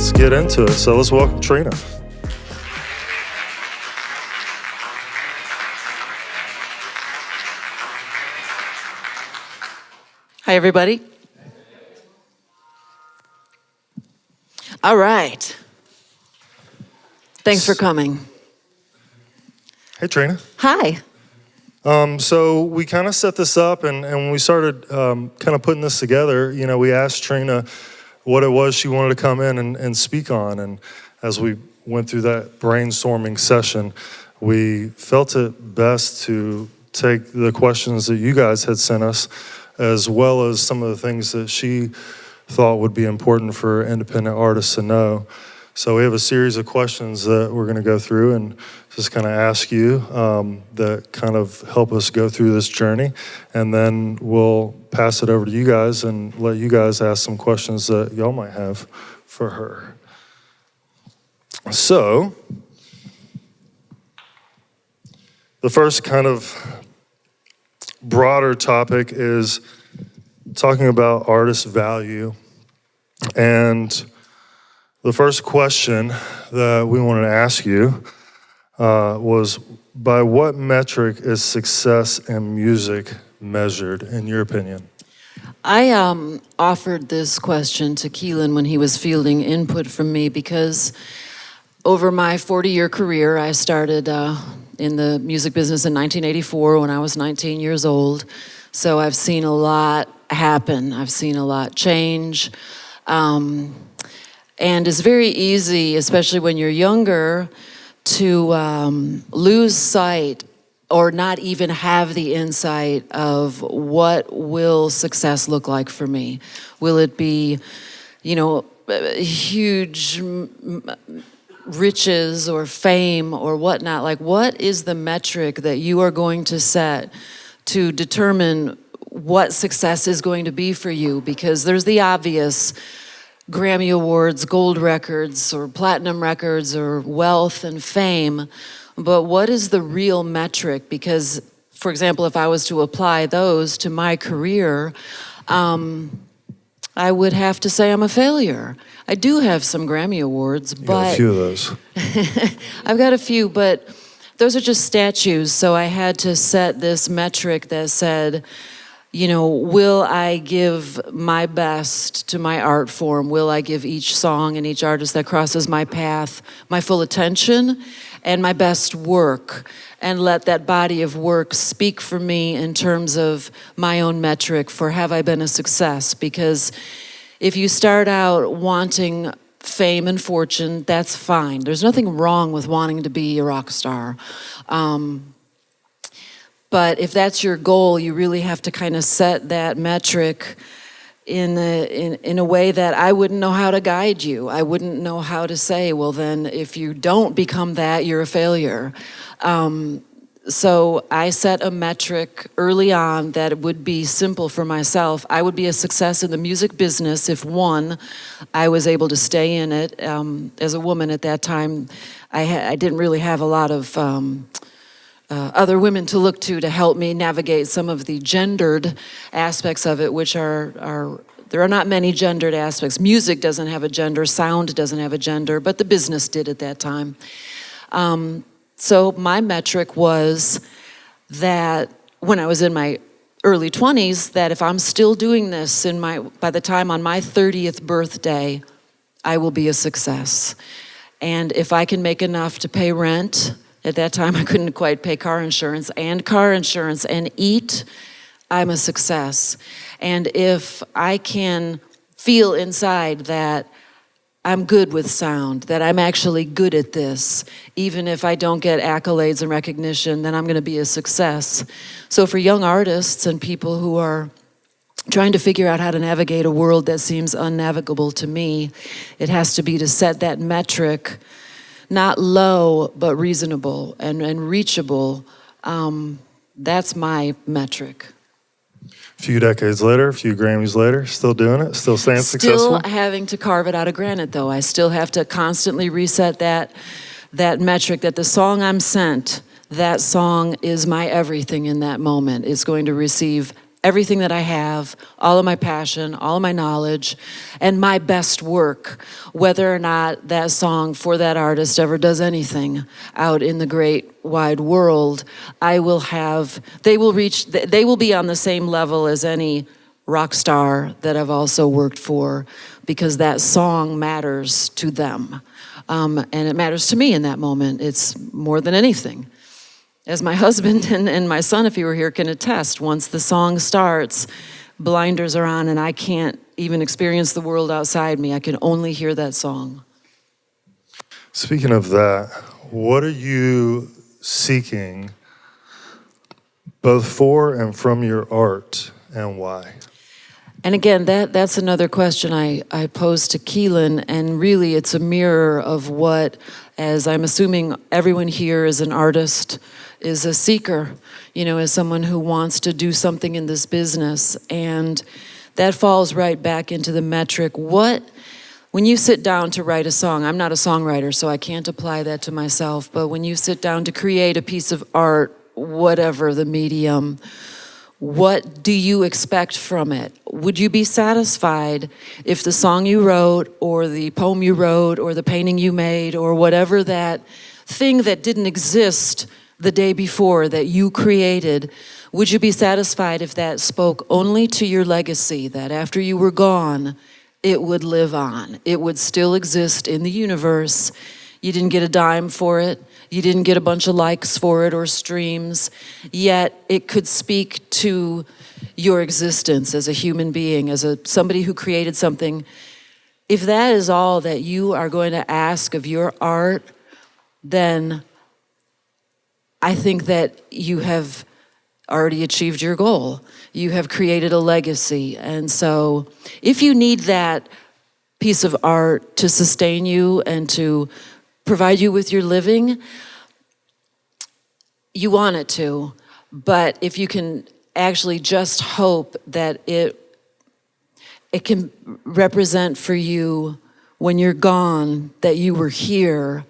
let's get into it. So let's welcome Trina. Hi, everybody. All right. Thanks for coming. Hey, Trina. Hi. So we kind of set this up, and when we started kind of putting this together, you know, we asked Trina what it was she wanted to come in and speak on. And as we went through that brainstorming session, we felt it best to take the questions that you guys had sent us, as well as some of the things that she thought would be important for independent artists to know. So we have a series of questions that we're going to go through and just kind of ask you that kind of help us go through this journey. And then we'll pass it over to you guys and let you guys ask some questions that y'all might have for her. So the first kind of broader topic is talking about artist value. And the first question that we wanted to ask you was, by what metric is success in music measured, in your opinion? I offered this question to Keylan when he was fielding input from me because over my 40-year career, I started in the music business in 1984 when I was 19 years old. So I've seen a lot happen. I've seen a lot change. And it's very easy, especially when you're younger, to lose sight or not even have the insight of what will success look like for me. Will it be, you know, huge riches or fame or whatnot? Like, what is the metric that you are going to set to determine what success is going to be for you? Because there's the obvious Grammy Awards, gold records, or platinum records, or wealth and fame. But what is the real metric? Because, for example, if I was to apply those to my career, I would have to say I'm a failure. I do have some Grammy Awards, but... You got a few of those. I've got a few, but those are just statues. So I had to set this metric that said, you know, will I give my best to my art form? Will I give each song and each artist that crosses my path my full attention and my best work, and let that body of work speak for me in terms of my own metric for have I been a success? Because if you start out wanting fame and fortune, that's fine. There's nothing wrong with wanting to be a rock star. But if that's your goal, you really have to kind of set that metric in a way that I wouldn't know how to guide you. I wouldn't know how to say, well, then if you don't become that, you're a failure. So I set a metric early on that would be simple for myself. I would be a success in the music business if, one, I was able to stay in it. As a woman at that time, I didn't really have a lot of... other women to look to help me navigate some of the gendered aspects of it, which are there are not many gendered aspects. Music doesn't have a gender, sound doesn't have a gender, but the business did at that time. So my metric was that when I was in my early 20s, that if I'm still doing this by the time on my 30th birthday, I will be a success. And if I can make enough to pay rent, at that time, I couldn't quite pay car insurance and eat, I'm a success. And if I can feel inside that I'm good with sound, that I'm actually good at this, even if I don't get accolades and recognition, then I'm going to be a success. So for young artists and people who are trying to figure out how to navigate a world that seems unnavigable to me, it has to be to set that metric not low, but reasonable and reachable. That's my metric. A few decades later, a few Grammys later, still doing it, still staying successful? Still having to carve it out of granite, though. I still have to constantly reset that metric, that the song I'm sent, that song is my everything in that moment. It's going to receive everything that I have, all of my passion, all of my knowledge, and my best work, whether or not that song for that artist ever does anything out in the great wide world. They will be on the same level as any rock star that I've also worked for, because that song matters to them. And it matters to me in that moment. It's more than anything. As my husband and my son, if he were here, can attest, once the song starts, blinders are on and I can't even experience the world outside me. I can only hear that song. Speaking of that, what are you seeking both for and from your art, and why? And again, that's another question I posed to Keylan, and really it's a mirror of what, as I'm assuming everyone here is an artist, is a seeker, as someone who wants to do something in this business. And that falls right back into the metric. When you sit down to write a song, I'm not a songwriter, so I can't apply that to myself, but when you sit down to create a piece of art, whatever the medium, what do you expect from it? Would you be satisfied if the song you wrote, or the poem you wrote, or the painting you made, or whatever that thing that didn't exist the day before that you created, would you be satisfied if that spoke only to your legacy, that after you were gone, it would live on? It would still exist in the universe. You didn't get a dime for it. You didn't get a bunch of likes for it or streams, yet it could speak to your existence as a human being, as somebody who created something. If that is all that you are going to ask of your art, then I think that you have already achieved your goal. You have created a legacy. And so if you need that piece of art to sustain you and to provide you with your living, you want it to, but if you can actually just hope that it can represent for you when you're gone that you were here,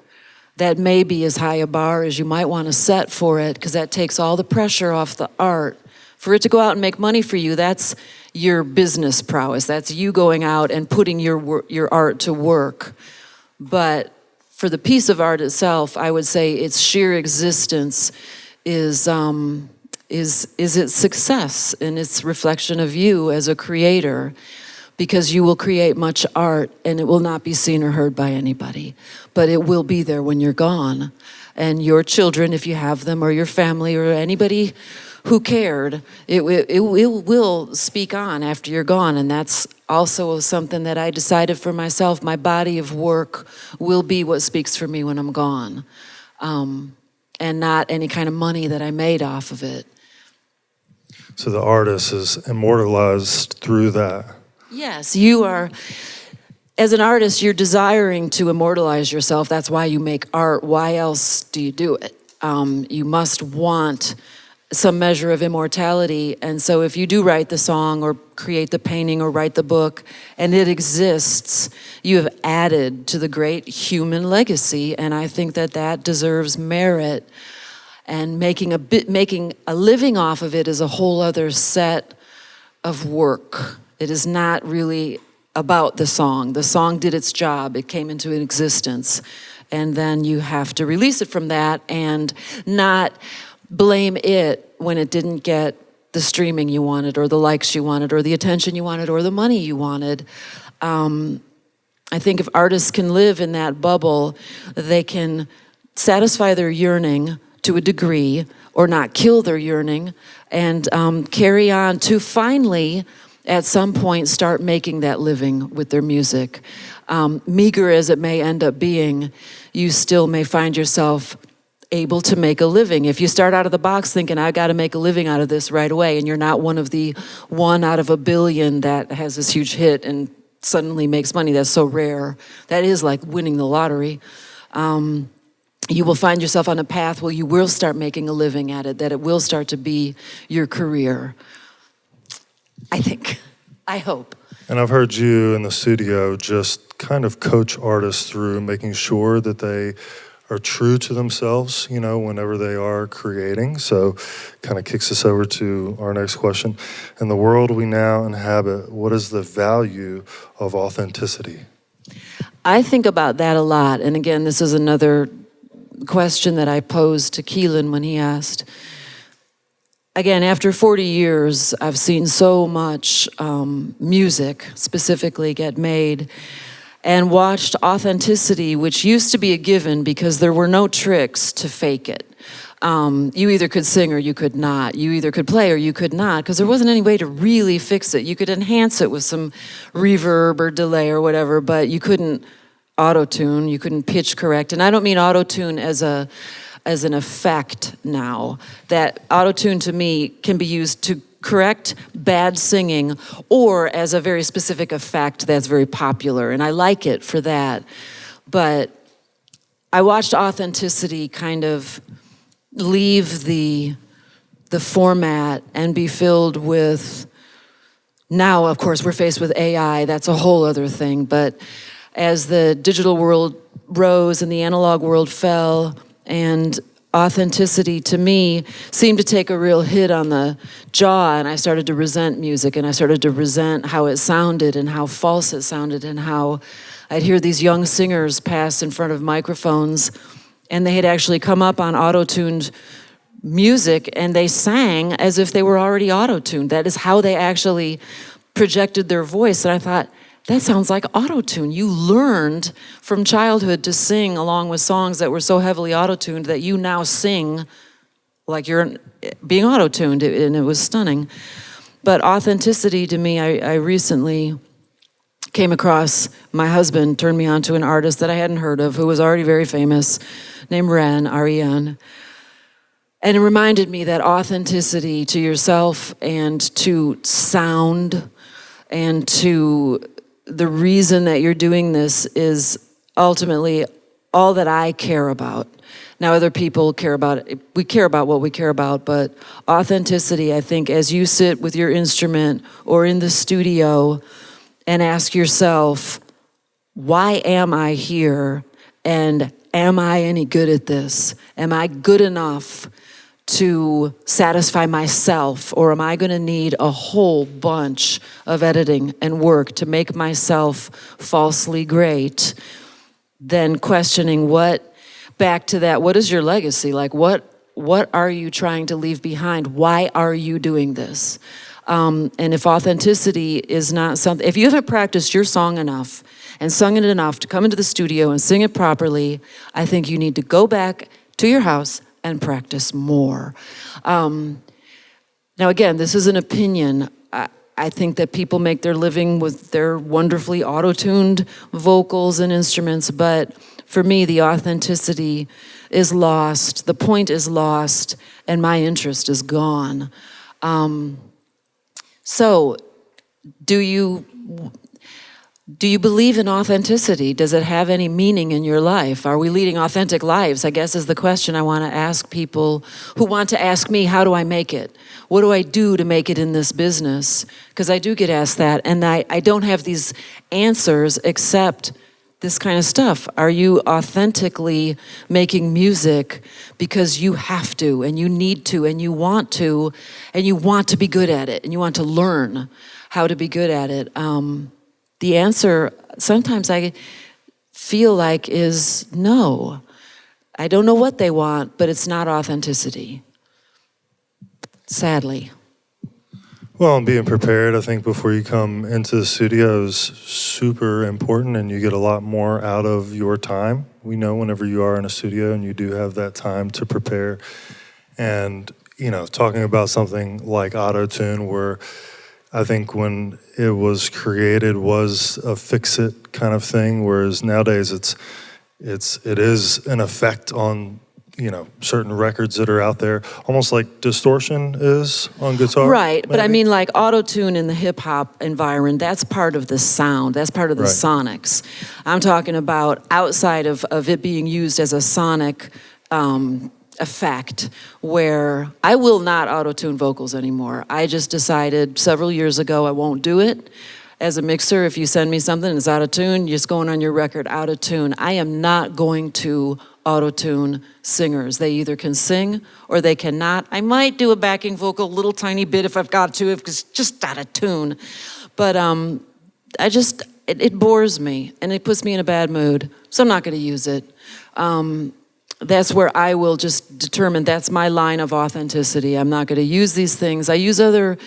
that may be as high a bar as you might want to set for it, because that takes all the pressure off the art. For it to go out and make money for you, that's your business prowess. That's you going out and putting your art to work. But for the piece of art itself, I would say its sheer existence is its success and its reflection of you as a creator, because you will create much art and it will not be seen or heard by anybody, but it will be there when you're gone. And your children, if you have them, or your family, or anybody who cared, it will speak on after you're gone. And that's also something that I decided for myself. My body of work will be what speaks for me when I'm gone, and not any kind of money that I made off of it. So the artist is immortalized through that. Yes, you are. As an artist, you're desiring to immortalize yourself. That's why you make art. Why else do you do it? You must want some measure of immortality. And so if you do write the song or create the painting or write the book and it exists, you have added to the great human legacy. And I think that deserves merit. And making a living off of it is a whole other set of work. It is not really about the song. The song did its job. It came into existence. And then you have to release it from that and not blame it when it didn't get the streaming you wanted, or the likes you wanted, or the attention you wanted, or the money you wanted. I think if artists can live in that bubble, they can satisfy their yearning to a degree, or not kill their yearning, and carry on to finally, at some point, start making that living with their music. Meager as it may end up being, you still may find yourself able to make a living. If you start out of the box thinking, I got to make a living out of this right away, and you're not one of the 1 out of a billion that has this huge hit and suddenly makes money, that's so rare. That is like winning the lottery. You will find yourself on a path where you will start making a living at it, that it will start to be your career. I think. I hope. And I've heard you in the studio just kind of coach artists through making sure that they are true to themselves, whenever they are creating. So kind of kicks us over to our next question. In the world we now inhabit, what is the value of authenticity? I think about that a lot. And again, this is another question that I posed to Keylan when he asked. Again, after 40 years, I've seen so much music specifically get made and watched authenticity, which used to be a given because there were no tricks to fake it. You either could sing or you could not. You either could play or you could not, because there wasn't any way to really fix it. You could enhance it with some reverb or delay or whatever, but you couldn't auto-tune, you couldn't pitch correct. And I don't mean auto-tune as an effect now. That auto-tune to me can be used to correct bad singing or as a very specific effect that's very popular, and I like it for that. But I watched authenticity kind of leave the format and be filled with, now of course we're faced with AI, that's a whole other thing, but as the digital world rose and the analog world fell, and authenticity to me seemed to take a real hit on the jaw, and I started to resent music, and I started to resent how it sounded and how false it sounded, and how I'd hear these young singers pass in front of microphones, and they had actually come up on auto-tuned music, and they sang as if they were already auto-tuned. That is how they actually projected their voice, and I thought, that sounds like auto-tune. You learned from childhood to sing along with songs that were so heavily auto-tuned that you now sing like you're being auto-tuned, and it was stunning. But authenticity to me, I recently came across, my husband turned me on to an artist that I hadn't heard of, who was already very famous, named Ren, R-E-N. And it reminded me that authenticity to yourself and to sound and to the reason that you're doing this is ultimately all that I care about. Now, other people care about it. We care about what we care about, but authenticity, I think, as you sit with your instrument or in the studio and ask yourself, why am I here? And am I any good at this? Am I good enough to satisfy myself, or am I going to need a whole bunch of editing and work to make myself falsely great? Then questioning back to that, what is your legacy? Like, what are you trying to leave behind? Why are you doing this? And if authenticity is not something, if you haven't practiced your song enough and sung it enough to come into the studio and sing it properly, I think you need to go back to your house and practice more. Now again, this is an opinion. I think that people make their living with their wonderfully auto-tuned vocals and instruments, but for me, the authenticity is lost, the point is lost, and my interest is gone. So, do you believe in authenticity? Does it have any meaning in your life? Are we leading authentic lives? I guess is the question I want to ask people who want to ask me, how do I make it? What do I do to make it in this business? Because I do get asked that, and I don't have these answers except this kind of stuff. Are you authentically making music because you have to, and you need to, and you want to be good at it, and you want to learn how to be good at it? The answer, sometimes I feel like, is no. I don't know what they want, but it's not authenticity. Sadly. Well, and being prepared, I think, before you come into the studio is super important, and you get a lot more out of your time. We know whenever you are in a studio and you do have that time to prepare. And, talking about something like auto-tune, where I think when it was created was a fix-it kind of thing, whereas nowadays it is an effect on certain records that are out there, almost like distortion is on guitar. Right, but maybe? I mean, like auto-tune in the hip-hop environment, that's part of the sound, that's part of the sonics. I'm talking about outside of it being used as a sonic effect, where I will not auto-tune vocals anymore. I just decided several years ago I won't do it. As a mixer, if you send me something and it's out of tune, you're just going on your record out of tune. I am not going to auto-tune singers. They either can sing or they cannot. I might do a backing vocal, little tiny bit if I've got to, if it's just out of tune. But it bores me and it puts me in a bad mood, so I'm not going to use it. That's where I will just determine that's my line of authenticity. I'm not going to use these things. I use other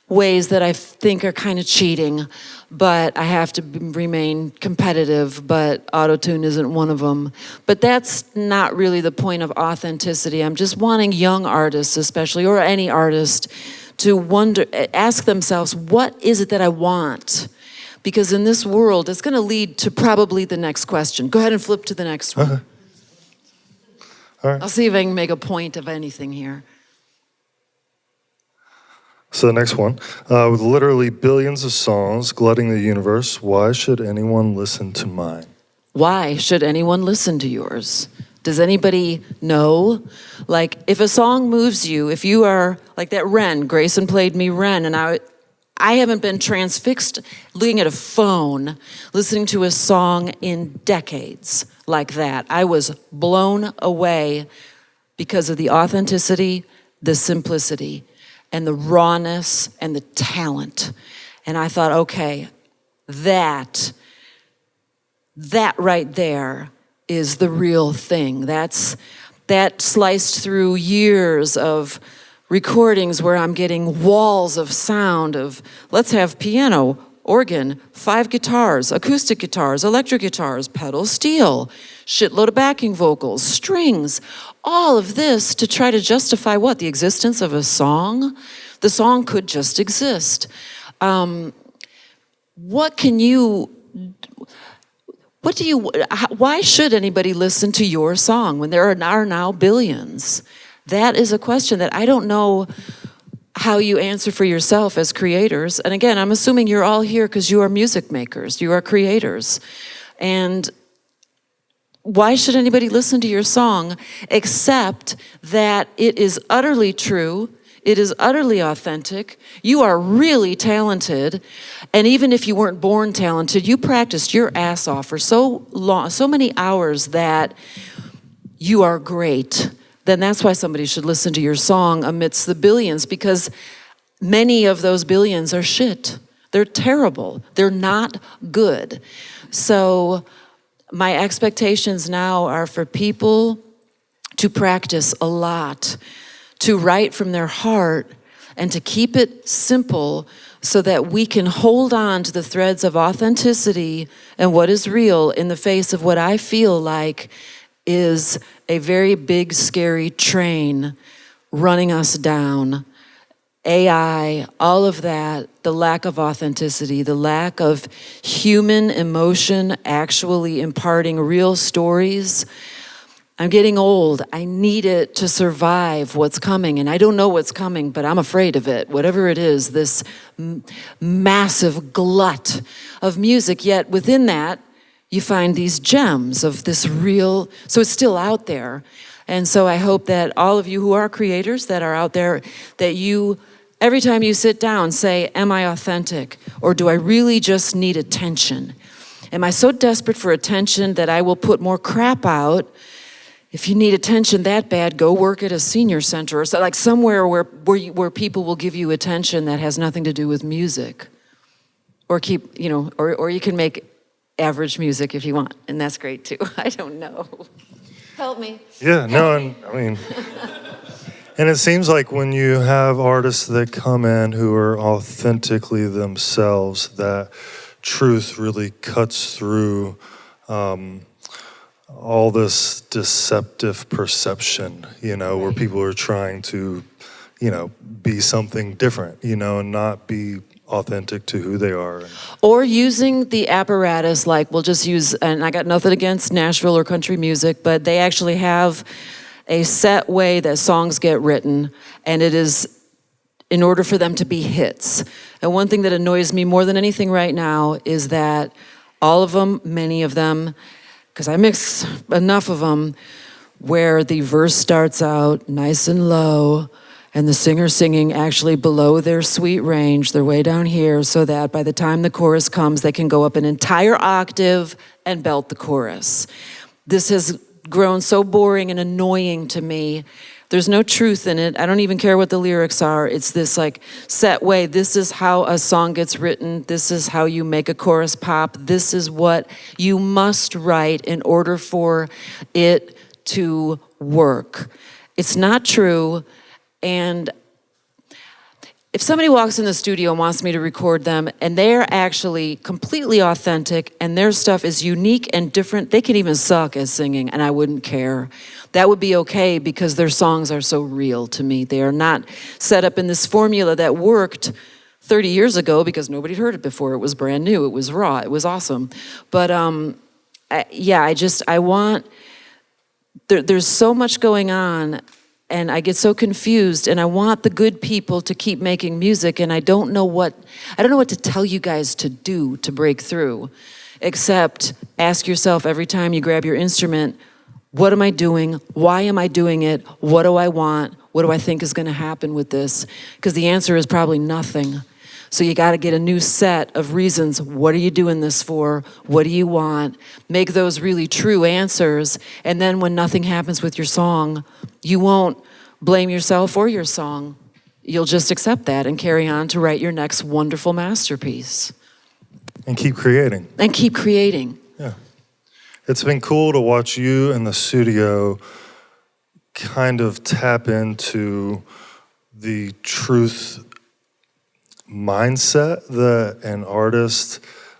ways that I think are kind of cheating, but I have to remain competitive, but auto-tune isn't one of them. But that's not really the point of authenticity. I'm just wanting young artists especially, or any artist, to ask themselves, what is it that I want? Because in this world, it's going to lead to probably the next question. Go ahead and flip to the next one. Okay. All right. I'll see if I can make a point of anything here. So the next one, with literally billions of songs glutting the universe, why should anyone listen to mine? Why should anyone listen to yours? Does anybody know? Like, if a song moves you, if you are, like that Ren, Grayson played me Ren, and I haven't been transfixed looking at a phone, listening to a song in decades like that. I was blown away because of the authenticity, the simplicity, and the rawness and the talent. And I thought, okay, that right there is the real thing. That sliced through years of recordings where I'm getting walls of sound of, let's have piano, organ, 5 guitars, acoustic guitars, electric guitars, pedal steel, shitload of backing vocals, strings, all of this to try to justify what? The existence of a song? The song could just exist. Why should anybody listen to your song when there are now billions? That is a question that I don't know how you answer for yourself as creators. And again, I'm assuming you're all here because you are music makers, you are creators. And why should anybody listen to your song except that it is utterly true, it is utterly authentic, you are really talented, and even if you weren't born talented, you practiced your ass off for so long, so many hours that you are great. Then that's why somebody should listen to your song amidst the billions, because many of those billions are shit. They're terrible. They're not good. So my expectations now are for people to practice a lot, to write from their heart, and to keep it simple so that we can hold on to the threads of authenticity and what is real in the face of what I feel like is a very big, scary train running us down. AI, all of that, the lack of authenticity, the lack of human emotion actually imparting real stories. I'm getting old. I need it to survive what's coming, and I don't know what's coming, but I'm afraid of it. Whatever it is, this massive glut of music, yet within that, you find these gems of this real, so it's still out there. And so I hope that all of you who are creators that are out there, that you, every time you sit down, say, am I authentic? Or do I really just need attention? Am I so desperate for attention that I will put more crap out? If you need attention that bad, go work at a senior center or so, like somewhere where people will give you attention that has nothing to do with music. Or keep, or you can make average music if you want, and that's great too. I don't know. Help me. Yeah, no, and I mean, and it seems like when you have artists that come in who are authentically themselves, that truth really cuts through all this deceptive perception, where people are trying to, be something different, and not be authentic to who they are. Or using the apparatus, like we'll just use, and I got nothing against Nashville or country music, but they actually have a set way that songs get written, and it is in order for them to be hits. And one thing that annoys me more than anything right now is that all of them, many of them, because I mix enough of them, where the verse starts out nice and low, and the singer singing actually below their sweet range, they're way down here, so that by the time the chorus comes, they can go up an entire octave and belt the chorus. This has grown so boring and annoying to me. There's no truth in it. I don't even care what the lyrics are. It's this like set way. This is how a song gets written. This is how you make a chorus pop. This is what you must write in order for it to work. It's not true. And if somebody walks in the studio and wants me to record them and they're actually completely authentic and their stuff is unique and different, they can even suck at singing and I wouldn't care. That would be okay because their songs are so real to me. They are not set up in this formula that worked 30 years ago because nobody heard it before. It was brand new. It was raw. It was awesome. But I want, there's so much going on. And I get so confused, and I want the good people to keep making music, and I don't know what to tell you guys to do to break through, except ask yourself every time you grab your instrument, what am I doing? Why am I doing it? What do I want? What do I think is going to happen with this? Because the answer is probably nothing. So you got to get a new set of reasons. What are you doing this for? What do you want? Make those really true answers. And then when nothing happens with your song, you won't blame yourself or your song. You'll just accept that and carry on to write your next wonderful masterpiece. And keep creating. And keep creating. Yeah. It's been cool to watch you in the studio kind of tap into the truth mindset that an artist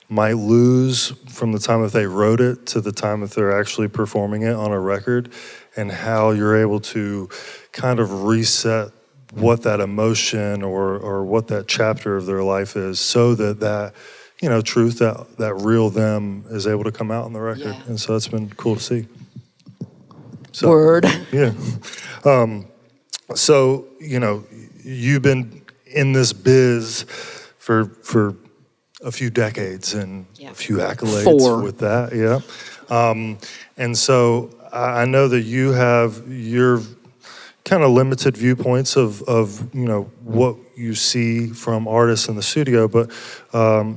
might lose from the time that they wrote it to the time that they're actually performing it on a record, and how you're able to kind of reset what that emotion or what that chapter of their life is, so that truth, that real them is able to come out on the record. Yeah. And so it's been cool to see. So, word. Yeah. So, you've been in this biz for a few decades and a few accolades 4 with that, yeah. And so I know that you have your kind of limited viewpoints of what you see from artists in the studio, but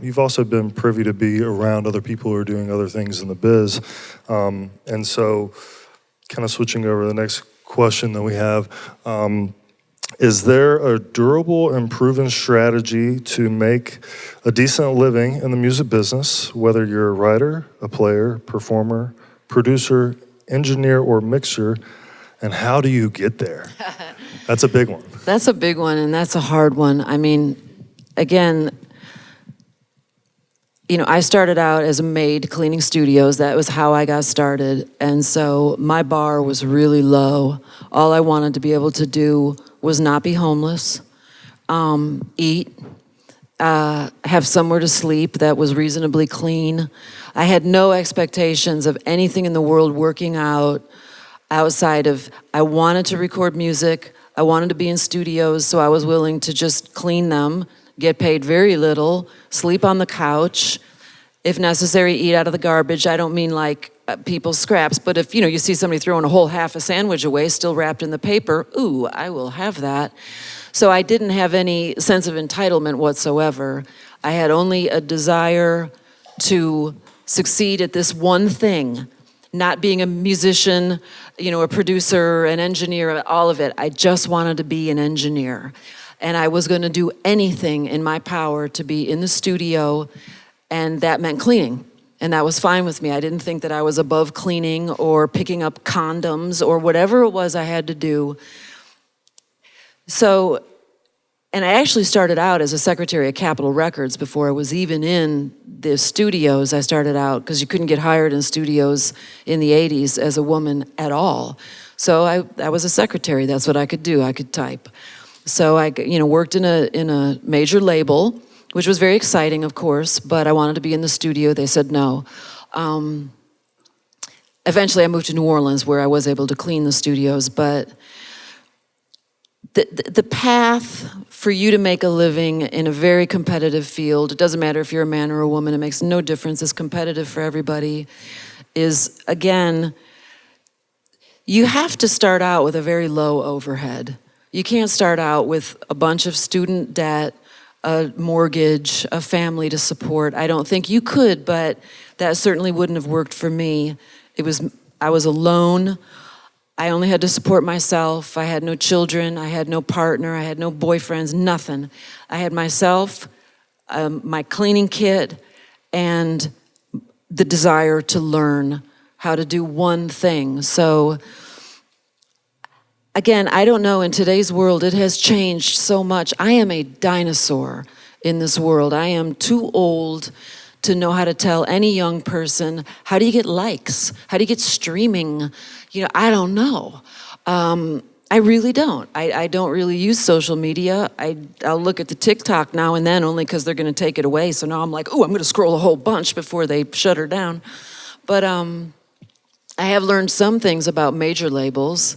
you've also been privy to be around other people who are doing other things in the biz. And so kind of switching over to the next question that we have, is there a durable and proven strategy to make a decent living in the music business, whether you're a writer, a player, performer, producer, engineer, or mixer, and how do you get there? That's a big one. That's a big one, and that's a hard one. I mean, again, I started out as a maid cleaning studios. That was how I got started. And so my bar was really low. All I wanted to be able to do was not be homeless, eat, have somewhere to sleep that was reasonably clean. I had no expectations of anything in the world working out outside of, I wanted to record music, I wanted to be in studios, so I was willing to just clean them, get paid very little, sleep on the couch, if necessary, eat out of the garbage. I don't mean like people's scraps, but if you see somebody throwing a whole half a sandwich away, still wrapped in the paper, ooh, I will have that. So I didn't have any sense of entitlement whatsoever. I had only a desire to succeed at this one thing, not being a musician, a producer, an engineer, all of it. I just wanted to be an engineer. And I was going to do anything in my power to be in the studio, and that meant cleaning. And that was fine with me. I didn't think that I was above cleaning or picking up condoms or whatever it was I had to do. So, and I actually started out as a secretary at Capitol Records before I was even in the studios. I started out because you couldn't get hired in studios in the 80s as a woman at all. So I was a secretary. That's what I could do. I could type. So I worked in a major label, which was very exciting, of course, but I wanted to be in the studio. They said no. Eventually I moved to New Orleans where I was able to clean the studios, but the path for you to make a living in a very competitive field, it doesn't matter if you're a man or a woman, it makes no difference, it's competitive for everybody, is, again, you have to start out with a very low overhead. You can't start out with a bunch of student debt, a mortgage, a family to support. I don't think you could, but that certainly wouldn't have worked for me. It was I was alone. I only had to support myself. I had no children. I had no partner. I had no boyfriends, nothing. I had myself, my cleaning kit, and the desire to learn how to do one thing. So again, I don't know, in today's world, it has changed so much. I am a dinosaur in this world. I am too old to know how to tell any young person, how do you get likes? How do you get streaming? I don't know. I really don't. I don't really use social media. I'll look at the TikTok now and then only because they're going to take it away. So now I'm like, I'm going to scroll a whole bunch before they shut her down. But I have learned some things about major labels.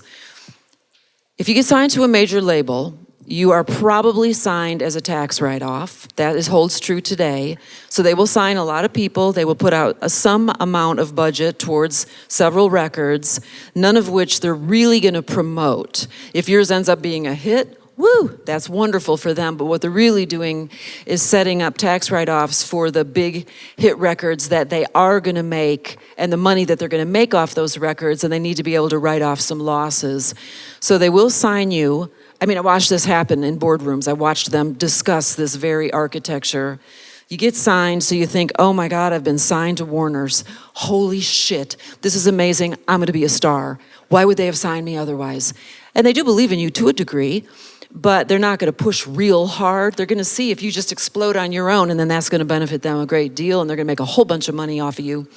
If you get signed to a major label, you are probably signed as a tax write-off. That holds true today. So they will sign a lot of people. They will put out some amount of budget towards several records, none of which they're really going to promote. If yours ends up being a hit, woo, that's wonderful for them. But what they're really doing is setting up tax write-offs for the big hit records that they are going to make and the money that they're going to make off those records, and they need to be able to write off some losses. So they will sign you. I watched this happen in boardrooms. I watched them discuss this very architecture. You get signed, so you think, oh my God, I've been signed to Warner's. Holy shit, this is amazing. I'm gonna be a star. Why would they have signed me otherwise? And they do believe in you to a degree, but they're not gonna push real hard. They're gonna see if you just explode on your own, and then that's gonna benefit them a great deal, and they're gonna make a whole bunch of money off of you.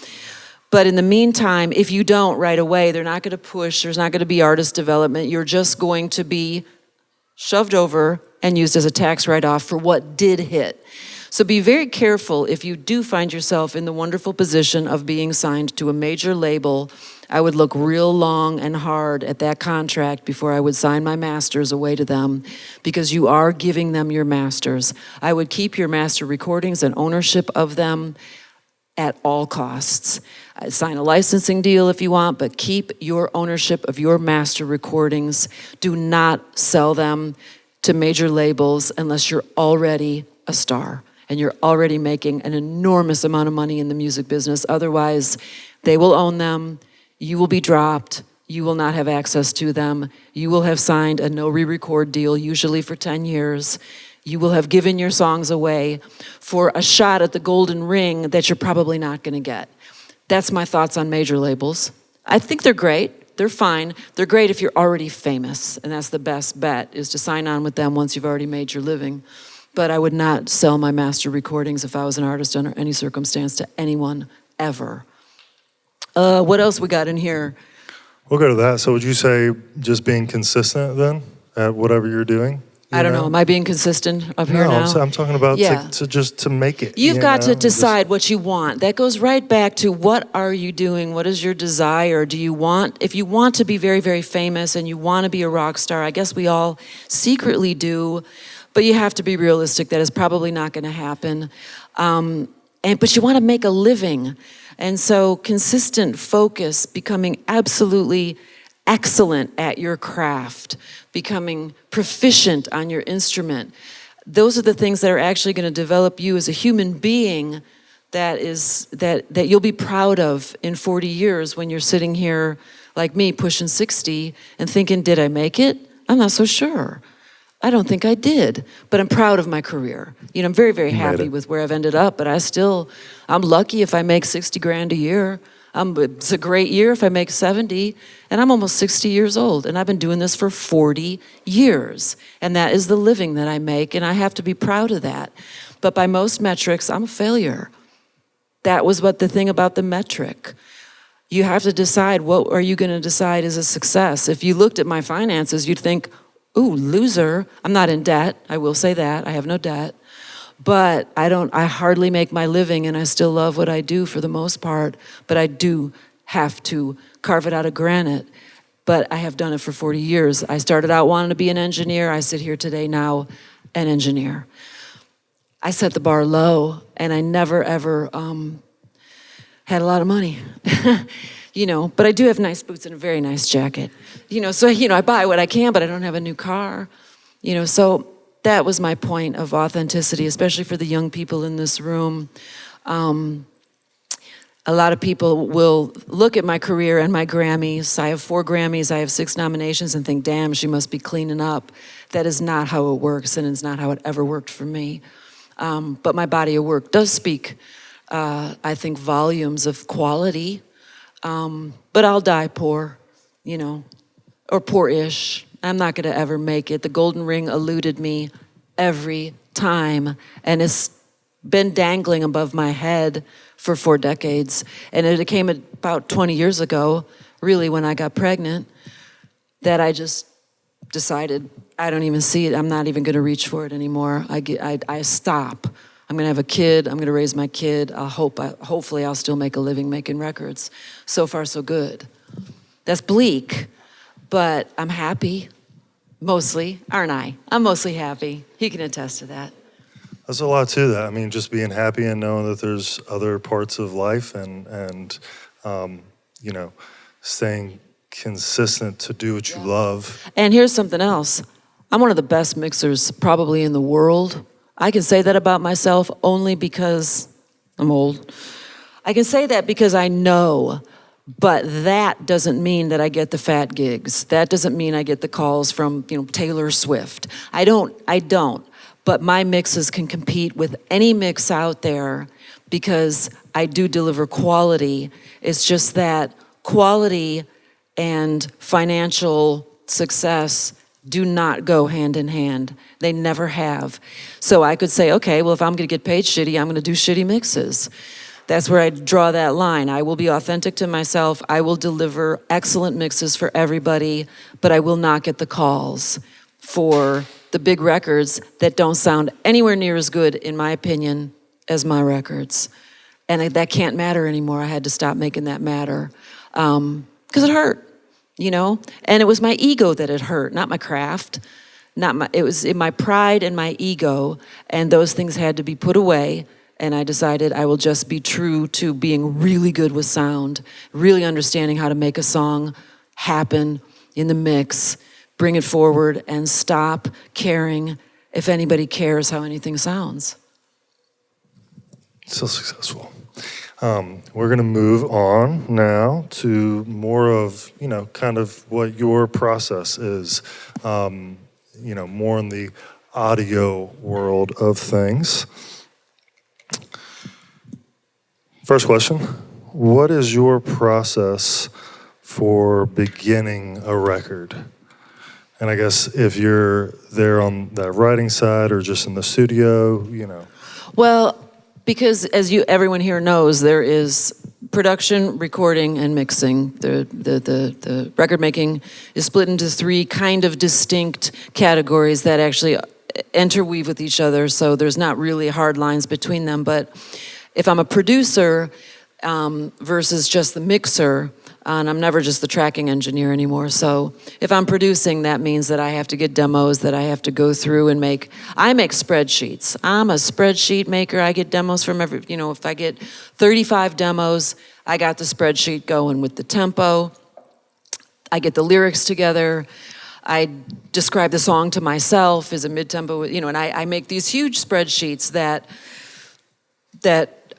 But in the meantime, if you don't right away, they're not gonna push, there's not gonna be artist development. You're just going to be shoved over and used as a tax write-off for what did hit. So be very careful if you do find yourself in the wonderful position of being signed to a major label. I would look real long and hard at that contract before I would sign my masters away to them, because you are giving them your masters. I would keep your master recordings and ownership of them at all costs. Sign a licensing deal if you want, but keep your ownership of your master recordings. Do not sell them to major labels unless you're already a star and you're already making an enormous amount of money in the music business. Otherwise, they will own them, you will be dropped, you will not have access to them, you will have signed a no re-record deal, usually for 10 years. You will have given your songs away for a shot at the golden ring that you're probably not going to get. That's my thoughts on major labels. I think they're great. They're fine. They're great if you're already famous, and that's the best bet, is to sign on with them once you've already made your living. But I would not sell my master recordings if I was an artist under any circumstance to anyone, ever. What else we got in here? We'll go to that. So would you say just being consistent then at whatever you're doing? I don't know. Am I being consistent up here now? No, I'm talking about to make it. You've got to decide what you want. That goes right back to, what are you doing? What is your desire? If you want to be very, very famous and you want to be a rock star, I guess we all secretly do, but you have to be realistic. That is probably not going to happen. But you want to make a living. And so consistent focus, becoming absolutely excellent at your craft, becoming proficient on your instrument. Those are the things that are actually going to develop you as a human being that you'll be proud of in 40 years when you're sitting here like me pushing 60 and thinking, did I make it? I'm not so sure. I don't think I did, but I'm proud of my career. I'm very, very happy with where I've ended up, but I'm lucky if I make 60 grand a year. It's a great year if I make 70, and I'm almost 60 years old, and I've been doing this for 40 years, and that is the living that I make, and I have to be proud of that. But by most metrics, I'm a failure. That was what the thing about the metric. You have to decide, what are you going to decide is a success? If you looked at my finances, you'd think, ooh, loser. I'm not in debt, I will say that. I have no debt. But I hardly make my living, and I still love what I do for the most part, but I do have to carve it out of granite. But I have done it for 40 years. I started out wanting to be an engineer. I sit here today now, an engineer. I set the bar low, and I never, ever had a lot of money. But I do have nice boots and a very nice jacket. So I buy what I can, but I don't have a new car. So that was my point of authenticity, especially for the young people in this room. A lot of people will look at my career and my Grammys. I have 4 Grammys, I have 6 nominations, and think, damn, she must be cleaning up. That is not how it works, and it's not how it ever worked for me. But my body of work does speak, I think, volumes of quality. But I'll die poor, you know, or poor-ish. I'm not gonna ever make it. The golden ring eluded me every time, and it's been dangling above my head for 4 decades. And it came about 20 years ago, really, when I got pregnant, that I just decided, I don't even see it. I'm not even gonna reach for it anymore. I stop. I'm gonna have a kid. I'm gonna raise my kid. Hopefully I'll still make a living making records. So far, so good. That's bleak, but I'm happy, mostly, aren't I? I'm mostly happy. He can attest to that. There's a lot to that. I mean, just being happy and knowing that there's other parts of life and you know, staying consistent to do what you love. And here's something else. I'm one of the best mixers probably in the world. I can say that about myself only because I'm old. I can say that because I know, but that doesn't mean that I get the fat gigs. That doesn't mean I get the calls from, you know, Taylor Swift. I don't. But my mixes can compete with any mix out there because I do deliver quality. It's just that quality and financial success do not go hand in hand. They never have. So I could say, okay, well, if I'm gonna get paid shitty, I'm gonna do shitty mixes. That's where I draw that line. I will be authentic to myself. I will deliver excellent mixes for everybody, but I will not get the calls for the big records that don't sound anywhere near as good, in my opinion, as my records. And that can't matter anymore. I had to stop making that matter. Because it hurt, you know? And it was my ego that it hurt, not my craft. It was in my pride and my ego, and those things had to be put away. And I decided I will just be true to being really good with sound, really understanding how to make a song happen in the mix, bring it forward, and stop caring if anybody cares how anything sounds. So successful. We're going to move on now to more of, you know, kind of what your process is, you know, more in the audio world of things. First question, what is your process for beginning a record? And I guess if you're there on that writing side or just in the studio, you know. Well, because as everyone here knows, there is production, recording, and mixing. The record making is split into 3 kind of distinct categories that actually interweave with each other, so there's not really hard lines between them. But if I'm a producer versus just the mixer, and I'm never just the tracking engineer anymore. So if I'm producing, that means that I have to get demos that I have to go through and make. I make spreadsheets. I'm a spreadsheet maker. I get demos from every, you know, if I get 35 demos, I got the spreadsheet going with the tempo. I get the lyrics together. I describe the song to myself as a mid-tempo, you know, and I make these huge spreadsheets that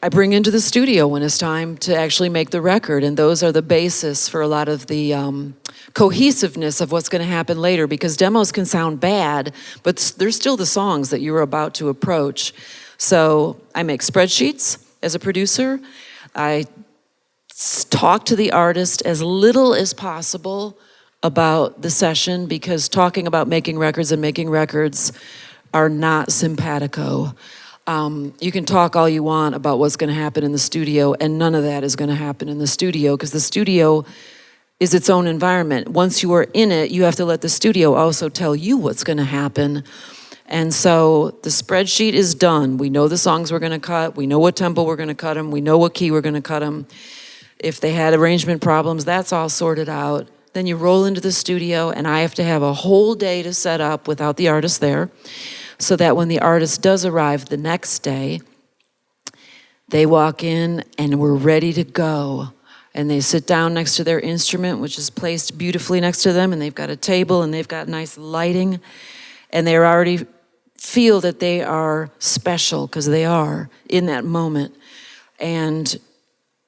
I bring into the studio when it's time to actually make the record, and those are the basis for a lot of the cohesiveness of what's going to happen later, because demos can sound bad, but they're still the songs that you're about to approach. So I make spreadsheets as a producer. I talk to the artist as little as possible about the session, because talking about making records and making records are not simpatico. You can talk all you want about what's going to happen in the studio, and none of that is going to happen in the studio, because the studio is its own environment. Once you are in it, you have to let the studio also tell you what's going to happen. And so the spreadsheet is done. We know the songs we're going to cut. We know what tempo we're going to cut them. We know what key we're going to cut them. If they had arrangement problems, that's all sorted out. Then you roll into the studio, and I have to have a whole day to set up without the artist there, so that when the artist does arrive the next day, they walk in and we're ready to go. And they sit down next to their instrument, which is placed beautifully next to them, and they've got a table and they've got nice lighting, and they already feel that they are special, because they are in that moment. And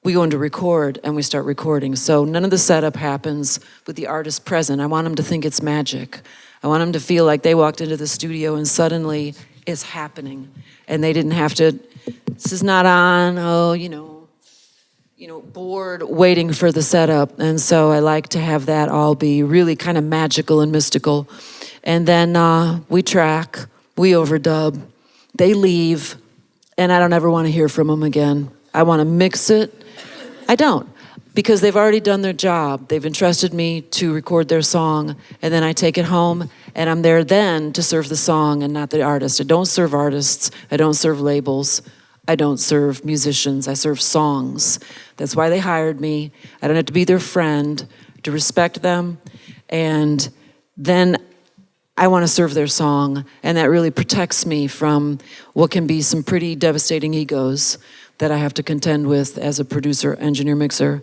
we go into record and we start recording. So none of the setup happens with the artist present. I want them to think it's magic. I want them to feel like they walked into the studio and suddenly it's happening. And they didn't have to, this is not on, bored waiting for the setup. And so I like to have that all be really kind of magical and mystical. And then we track, we overdub, they leave, and I don't ever want to hear from them again. I want to mix it. I don't, because they've already done their job. They've entrusted me to record their song, and then I take it home, and I'm there then to serve the song and not the artist. I don't serve artists. I don't serve labels. I don't serve musicians. I serve songs. That's why they hired me. I don't have to be their friend, to respect them, and then I want to serve their song, and that really protects me from what can be some pretty devastating egos that I have to contend with as a producer, engineer, mixer.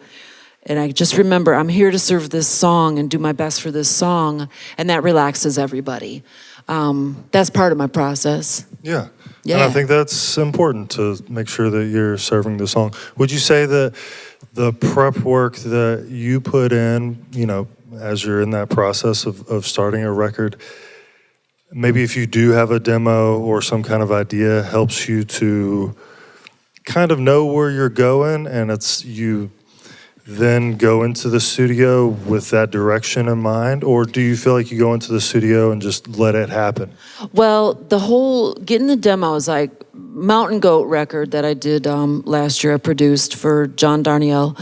And I just remember, I'm here to serve this song and do my best for this song, and that relaxes everybody. That's part of my process. Yeah. Yeah. And I think that's important to make sure that you're serving the song. Would you say that the prep work that you put in, as you're in that process of starting a record, maybe if you do have a demo or some kind of idea, helps you to kind of know where you're going, and it's you then go into the studio with that direction in mind? Or do you feel like you go into the studio and just let it happen? Well, the whole getting the demos, like Mountain Goat record that I did last year, I produced for John Darnielle,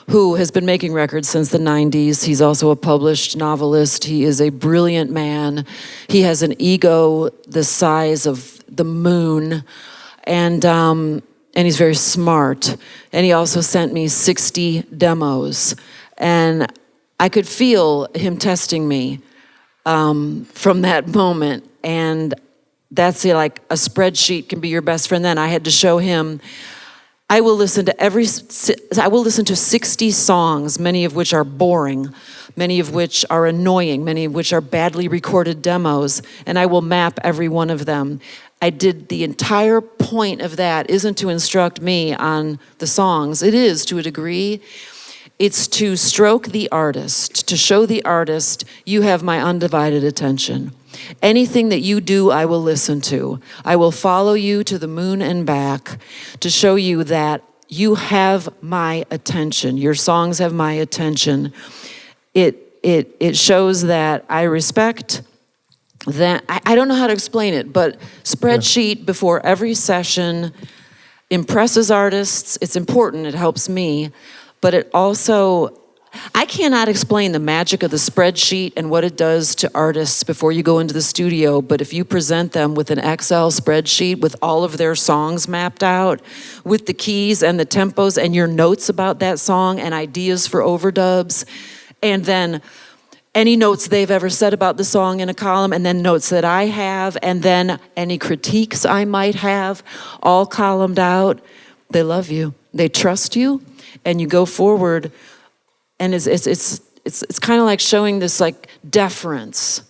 who has been making records since the 90s. He's also a published novelist. He is a brilliant man. He has an ego the size of the moon, and he's very smart. And he also sent me 60 demos. And I could feel him testing me from that moment. And that's like a spreadsheet can be your best friend then. I had to show him, I will listen to 60 songs, many of which are boring, many of which are annoying, many of which are badly recorded demos, and I will map every one of them. I did the entire point of that isn't to instruct me on the songs. It is to a degree. It's to stroke the artist, to show the artist you have my undivided attention. Anything that you do, I will listen to. I will follow you to the moon and back to show you that you have my attention. Your songs have my attention. It shows that I respect that. I don't know how to explain it, but spreadsheet before every session impresses artists. It's important, it helps me, but it also, I cannot explain the magic of the spreadsheet and what it does to artists before you go into the studio, but if you present them with an Excel spreadsheet with all of their songs mapped out, with the keys and the tempos and your notes about that song and ideas for overdubs, and then any notes they've ever said about the song in a column, and then notes that I have, and then any critiques I might have, all columned out. They love you. They trust you, and you go forward. And it's kind of like showing this like deference.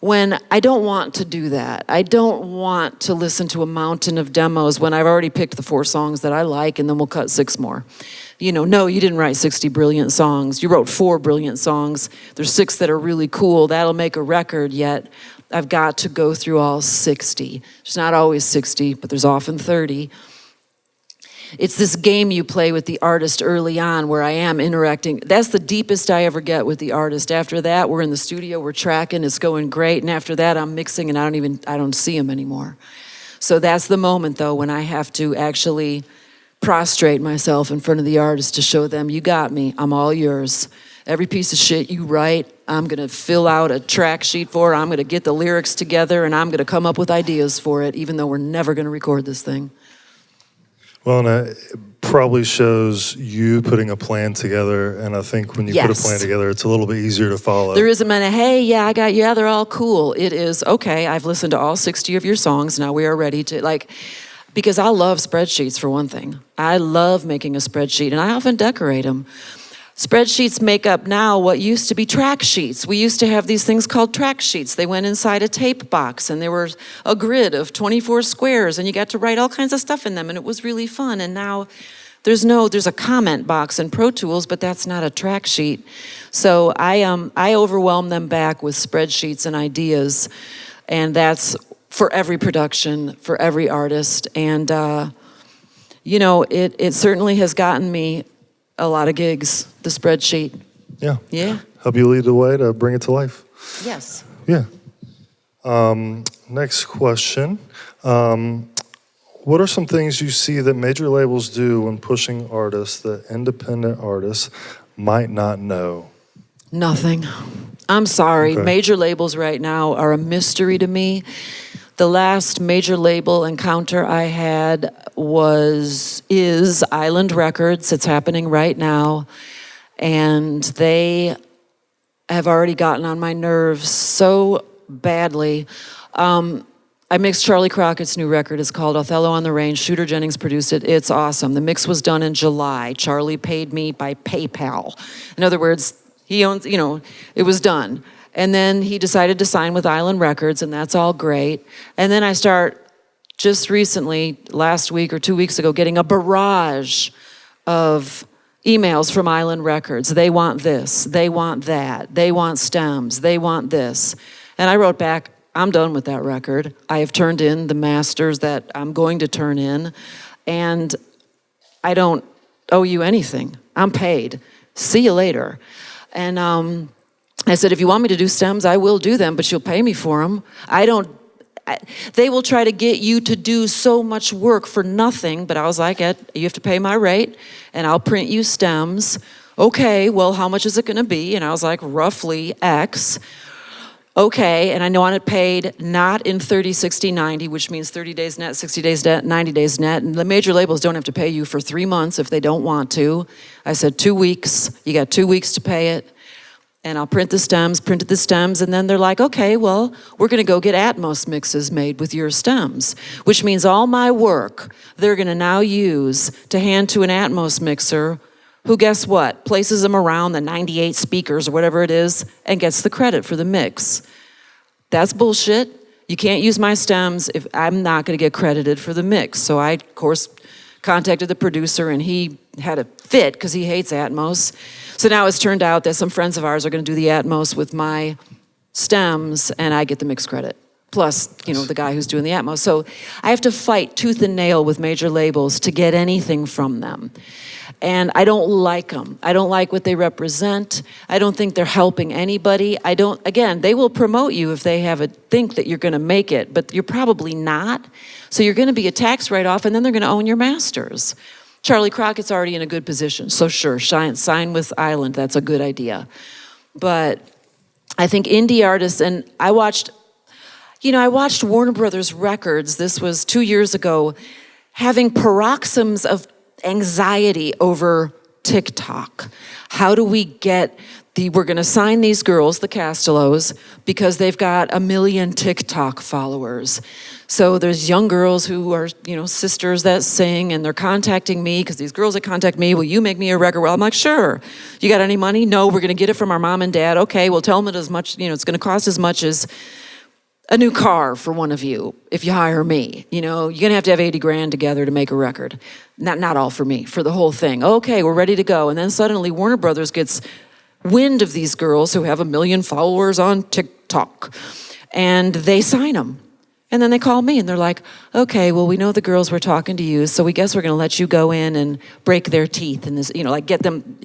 When I don't want to do that. I don't want to listen to a mountain of demos when I've already picked the 4 songs that I like, and then we'll cut 6 more. No, you didn't write 60 brilliant songs. You wrote 4 brilliant songs. There's 6 that are really cool. That'll make a record, yet I've got to go through all 60. There's not always 60, but there's often 30. It's this game you play with the artist early on where I am interacting. That's the deepest I ever get with the artist. After that, we're in the studio, we're tracking, it's going great. And after that, I'm mixing and I don't see him anymore. So that's the moment though, when I have to actually prostrate myself in front of the artist to show them, you got me, I'm all yours. Every piece of shit you write, I'm gonna fill out a track sheet for, I'm gonna get the lyrics together, and I'm gonna come up with ideas for it, even though we're never gonna record this thing. Well, and it probably shows you putting a plan together, and I think when you put a plan together, it's a little bit easier to follow. There isn't a, hey, yeah, I got, yeah, they're all cool. It is, okay, I've listened to all 60 of your songs, now we are ready to, because I love spreadsheets for one thing. I love making a spreadsheet, and I often decorate them. Spreadsheets make up now what used to be track sheets. We used to have these things called track sheets. They went inside a tape box, and there was a grid of 24 squares, and you got to write all kinds of stuff in them, and it was really fun. And now there's a comment box in Pro Tools, but that's not a track sheet. So I overwhelm them back with spreadsheets and ideas, and that's for every production, for every artist. And, it certainly has gotten me a lot of gigs, the spreadsheet. Yeah. Yeah. Help you lead the way to bring it to life. Yes. Yeah. Next question. What are some things you see that major labels do when pushing artists that independent artists might not know? Nothing. I'm sorry. Okay. Major labels right now are a mystery to me. The last major label encounter I had is Island Records. It's happening right now. And they have already gotten on my nerves so badly. I mixed Charlie Crockett's new record. It's called Othello on the Range. Shooter Jennings produced it. It's awesome. The mix was done in July. Charlie paid me by PayPal. In other words, he owns, it was done. And then he decided to sign with Island Records, and that's all great. And then I start just recently, last week or 2 weeks ago, getting a barrage of emails from Island Records. They want this, they want that, they want stems, they want this. And I wrote back, I'm done with that record. I have turned in the masters that I'm going to turn in, and I don't owe you anything. I'm paid. See you later. And I said, if you want me to do stems, I will do them, but you'll pay me for them. They will try to get you to do so much work for nothing, but I was like, you have to pay my rate, and I'll print you stems. Okay, well, how much is it gonna be? And I was like, roughly X. Okay, and I want it paid not in 30, 60, 90, which means 30 days net, 60 days net, 90 days net. And the major labels don't have to pay you for 3 months if they don't want to. I said 2 weeks, you got 2 weeks to pay it. And I'll printed the stems, and then they're like, okay, well, we're gonna go get Atmos mixes made with your stems, which means all my work they're gonna now use to hand to an Atmos mixer who, guess what, places them around the 98 speakers or whatever it is and gets the credit for the mix. That's bullshit. You can't use my stems if I'm not gonna get credited for the mix. So I, of course, contacted the producer, and he had a fit because he hates Atmos. So now it's turned out that some friends of ours are gonna do the Atmos with my stems, and I get the mix credit. Plus, the guy who's doing the Atmos. So I have to fight tooth and nail with major labels to get anything from them. And I don't like them. I don't like what they represent. I don't think they're helping anybody. Again, they will promote you if they think that you're gonna make it, but you're probably not. So you're gonna be a tax write-off, and then they're gonna own your masters. Charlie Crockett's already in a good position, so sure, sign with Island, that's a good idea. But I think indie artists, and I watched Warner Brothers Records, this was 2 years ago, having paroxysms of anxiety over TikTok. How do we get we're gonna sign these girls, the Castellos, because they've got 1 million TikTok followers. So there's young girls who are, sisters that sing, and they're contacting me because these girls that contact me, will you make me a record? Well, I'm like, sure. You got any money? No, we're gonna get it from our mom and dad. Okay, well, tell them it as much, it's gonna cost as much as a new car for one of you if you hire me. You're gonna have 80 grand together to make a record. Not all for me, for the whole thing. Okay, we're ready to go. And then suddenly Warner Brothers gets wind of these girls who have 1 million followers on TikTok, and they sign them. And then they call me and they're like, okay, well, we know the girls were talking to you, so we guess we're gonna let you go in and break their teeth and this, get them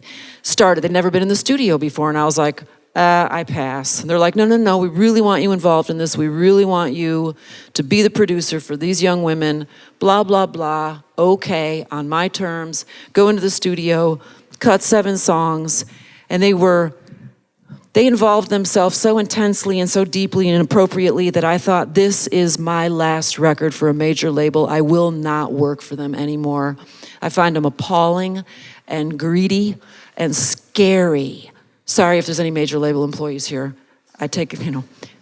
started. They'd never been in the studio before, and I was like, I pass. And they're like, no, we really want you involved in this. We really want you to be the producer for these young women, blah, blah, blah. Okay, on my terms, go into the studio, cut 7 songs, and they involved themselves so intensely and so deeply and appropriately that I thought, this is my last record for a major label. I will not work for them anymore. I find them appalling and greedy and scary. Sorry if there's any major label employees here. I take,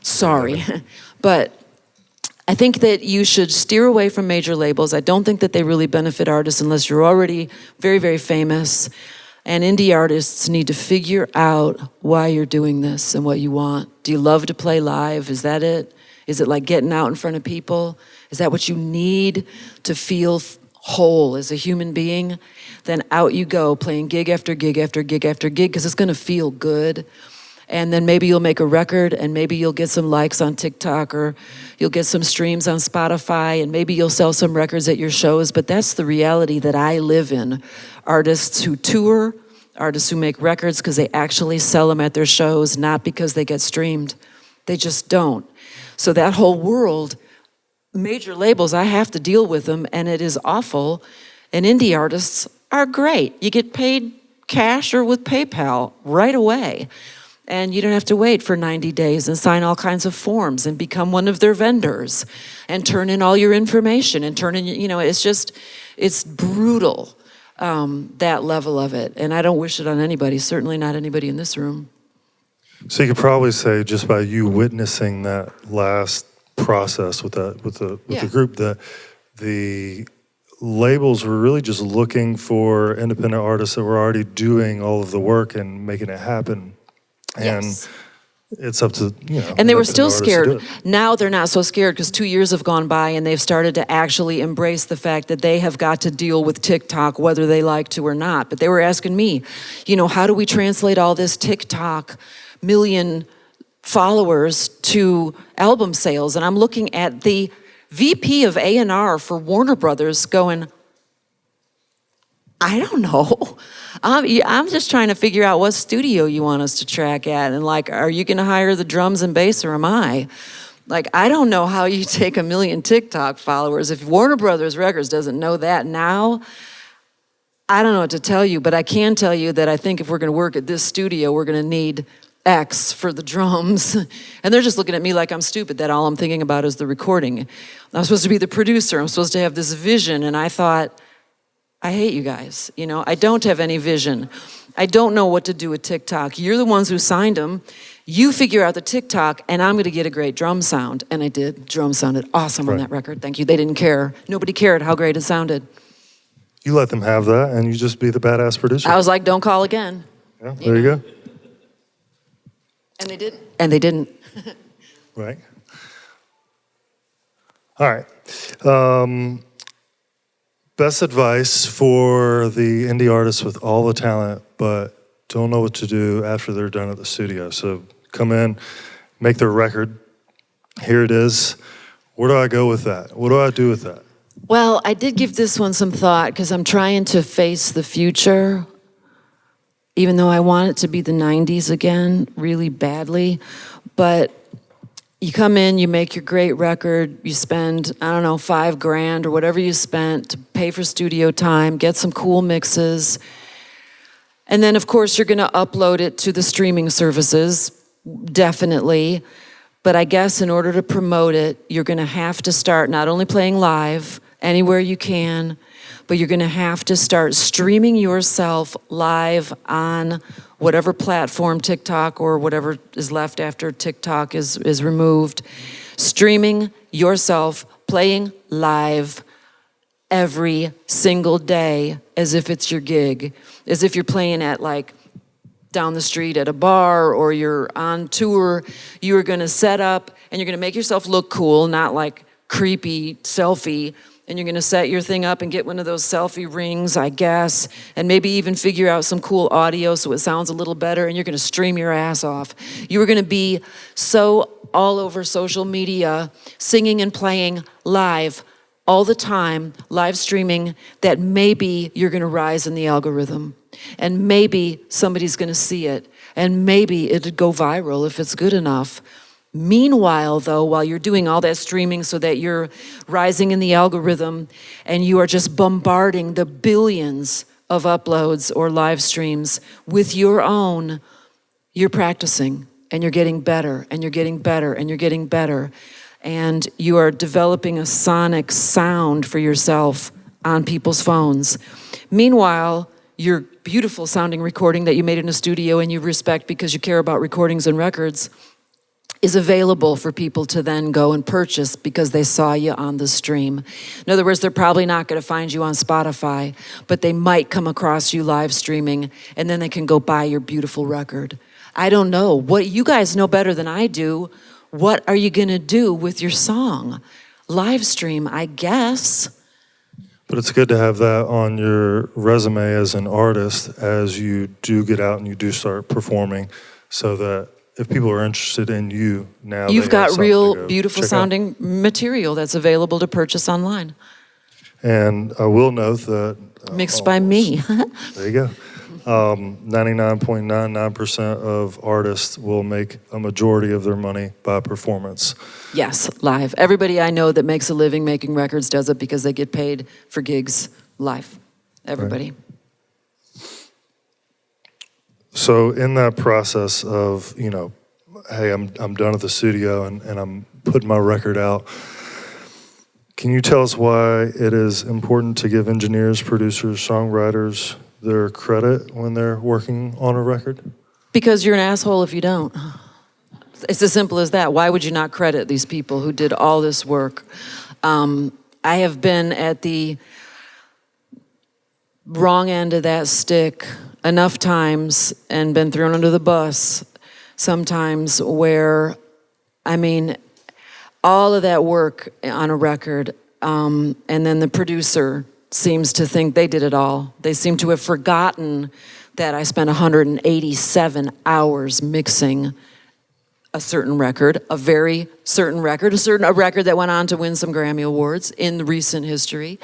sorry. But I think that you should steer away from major labels. I don't think that they really benefit artists unless you're already very, very famous. And indie artists need to figure out why you're doing this and what you want. Do you love to play live? Is that it? Is it like getting out in front of people? Is that what you need to feel whole as a human being, then out you go, playing gig after gig after gig after gig, because it's gonna feel good. And then maybe you'll make a record, and maybe you'll get some likes on TikTok, or you'll get some streams on Spotify, and maybe you'll sell some records at your shows. But that's the reality that I live in. Artists who tour, artists who make records because they actually sell them at their shows, not because they get streamed. They just don't. So that whole world, major labels, I have to deal with them, and it is awful. And indie artists are great. You get paid cash or with PayPal right away. And you don't have to wait for 90 days and sign all kinds of forms and become one of their vendors and turn in all your information and turn in, it's brutal, that level of it. And I don't wish it on anybody, certainly not anybody in this room. So you could probably say, just by you witnessing that last process with the group, that the labels were really just looking for independent artists that were already doing all of the work and making it happen. And Yes. it's up to, And they were still scared. to do it. Now they're not so scared because 2 years have gone by and they've started to actually embrace the fact that they have got to deal with TikTok whether they like to or not. But they were asking me, how do we translate all this TikTok million followers to album sales? And I'm looking at the VP of A&R for Warner Brothers going, I don't know. I'm just trying to figure out what studio you want us to track at. And are you going to hire the drums and bass or am I? I don't know how you take 1 million TikTok followers. If Warner Brothers Records doesn't know that now, I don't know what to tell you. But I can tell you that I think if we're going to work at this studio, we're going to need X for the drums. And they're just looking at me like I'm stupid, that all I'm thinking about is the recording. I'm supposed to be the producer. I'm supposed to have this vision. And I thought, I hate you guys. I don't have any vision. I don't know what to do with TikTok. You're the ones who signed them. You figure out the TikTok, and I'm going to get a great drum sound. And I did. Drum sounded awesome on that record. Thank you. They didn't care. Nobody cared how great it sounded. You let them have that, and you just be the badass producer. I was like, don't call again. Yeah, there you go. And they didn't. And they didn't. Right. All right. Best advice for the indie artists with all the talent, but don't know what to do after they're done at the studio. So come in, make their record. Here it is. Where do I go with that? What do I do with that? Well, I did give this one some thought because I'm trying to face the future, even though I want it to be the 90s again, really badly. But you come in, you make your great record, you spend, $5,000 or whatever you spent to pay for studio time, get some cool mixes. And then, of course, you're going to upload it to the streaming services, definitely. But I guess in order to promote it, you're going to have to start not only playing live anywhere you can, but you're going to have to start streaming yourself live on whatever platform, TikTok or whatever is left after TikTok is removed. Streaming yourself, playing live every single day as if it's your gig, as if you're playing at down the street at a bar or you're on tour. You are going to set up and you're going to make yourself look cool, not creepy selfie. And you're going to set your thing up and get one of those selfie rings, I guess, and maybe even figure out some cool audio so it sounds a little better, and you're going to stream your ass off. You are going to be so all over social media, singing and playing live all the time, live streaming, that maybe you're going to rise in the algorithm. And maybe somebody's going to see it. And maybe it'll go viral if it's good enough. Meanwhile, though, while you're doing all that streaming so that you're rising in the algorithm and you are just bombarding the billions of uploads or live streams with your own, you're practicing and you're getting better and you're getting better and you're getting better. And you are developing a sonic sound for yourself on people's phones. Meanwhile, your beautiful sounding recording that you made in a studio and you respect because you care about recordings and records is available for people to then go and purchase because they saw you on the stream. In other words, they're probably not going to find you on Spotify, but they might come across you live streaming, and then they can go buy your beautiful record. I don't know. What you guys know better than I do. What are you going to do with your song? Live stream, I guess. But it's good to have that on your resume as an artist as you do get out and you do start performing, so that if people are interested in you now, You've they have got something to real, go beautiful check out. sounding material that's available to purchase online. And I will note that Mixed by me. there you go. 99.99% of artists will make a majority of their money by performance. Yes, live. Everybody I know that makes a living making records does it because they get paid for gigs live. Everybody. Right. So in that process of, hey, I'm done at the studio and I'm putting my record out, can you tell us why it is important to give engineers, producers, songwriters their credit when they're working on a record? Because you're an asshole if you don't. It's as simple as that. Why would you not credit these people who did all this work? I have been at the wrong end of that stick enough times and been thrown under the bus sometimes where, all of that work on a record, and then the producer seems to think they did it all. They seem to have forgotten that I spent 187 hours mixing a certain record, a very certain record, a record that went on to win some Grammy Awards in the recent history.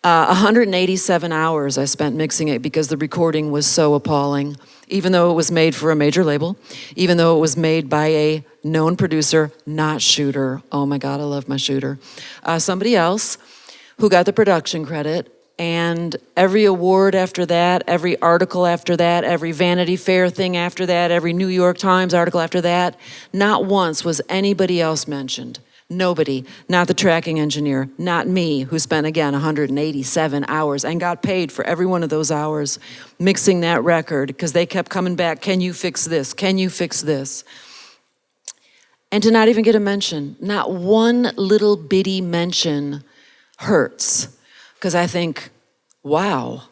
187 hours I spent mixing it because the recording was so appalling, even though it was made for a major label, even though it was made by a known producer, not Shooter. Oh my God, I love my Shooter. Somebody else who got the production credit, and every award after that, every article after that, every Vanity Fair thing after that, every New York Times article after that, not once was anybody else mentioned. Nobody, not the tracking engineer, not me, who spent, again, 187 hours and got paid for every one of those hours mixing that record because they kept coming back, can you fix this? Can you fix this? And to not even get a mention, not one little bitty mention hurts. Because I think, wow,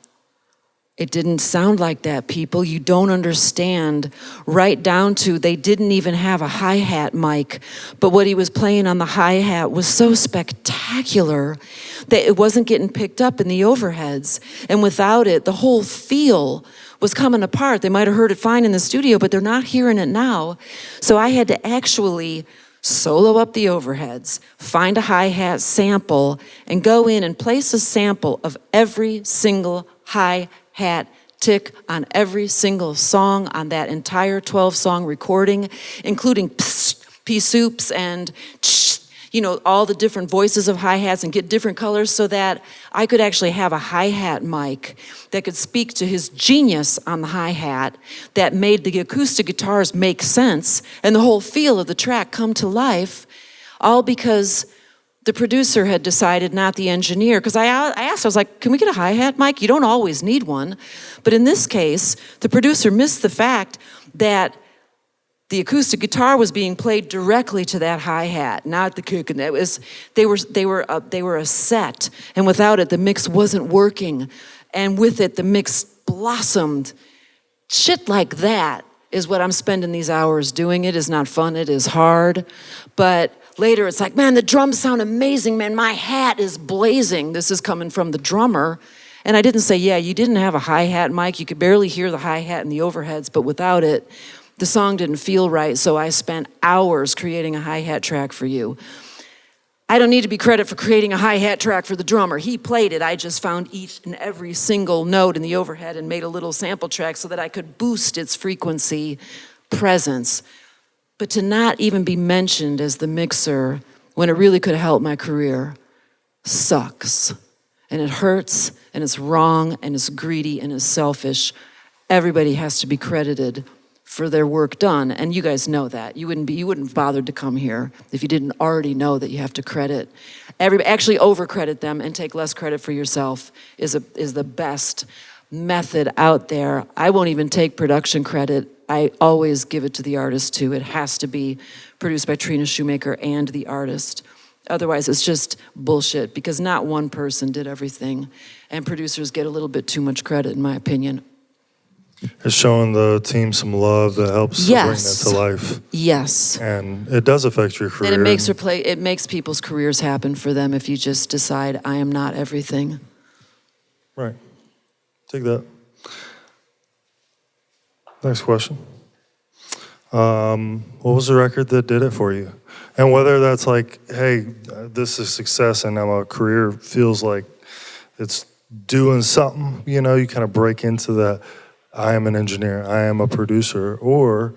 it didn't sound like that, people. You don't understand. Right down to they didn't even have a hi-hat mic, but what he was playing on the hi-hat was so spectacular that it wasn't getting picked up in the overheads. And without it, the whole feel was coming apart. They might have heard it fine in the studio, but they're not hearing it now. So I had to actually solo up the overheads, find a hi-hat sample, and go in and place a sample of every single hi-hat tick on every single song on that entire 12-song recording, including pea-soups and all the different voices of hi-hats and get different colors so that I could actually have a hi-hat mic that could speak to his genius on the hi-hat that made the acoustic guitars make sense and the whole feel of the track come to life, all because the producer had decided, not the engineer. Because I asked, I was like, can we get a hi-hat mic? You don't always need one. But in this case, the producer missed the fact that the acoustic guitar was being played directly to that hi-hat, not the kick, and that was they were a set, and without it, the mix wasn't working, and with it, the mix blossomed. Shit like that is what I'm spending these hours doing. It is not fun. It is hard, but later it's like, man, the drums sound amazing, man. My hat is blazing. This is coming from the drummer. And I didn't say, yeah, you didn't have a hi-hat mic. You could barely hear the hi-hat and the overheads, but without it, the song didn't feel right, so I spent hours creating a hi-hat track for you. I don't need to be credited for creating a hi-hat track for the drummer. He played it. I just found each and every single note in the overhead and made a little sample track so that I could boost its frequency presence. But to not even be mentioned as the mixer when it really could have helped my career sucks. And it hurts, and it's wrong, and it's greedy, and it's selfish. Everybody has to be credited for their work done, and you guys know that. You wouldn't have bothered to come here if you didn't already know that you have to credit. Actually over-credit them and take less credit for yourself is the best method out there. I won't even take production credit. I always give it to the artist too. It has to be produced by Trina Shoemaker and the artist. Otherwise, it's just bullshit because not one person did everything, and producers get a little bit too much credit, in my opinion. It's showing the team some love that helps to bring Yes. that to life. Yes. And it does affect your career. And it makes people's careers happen for them if you just decide, I am not everything. Right. Take that. Next question. What was the record that did it for you? And whether that's like, hey, this is success and now my career feels like it's doing something, you know, you kind of break into that, I am an engineer, I am a producer, or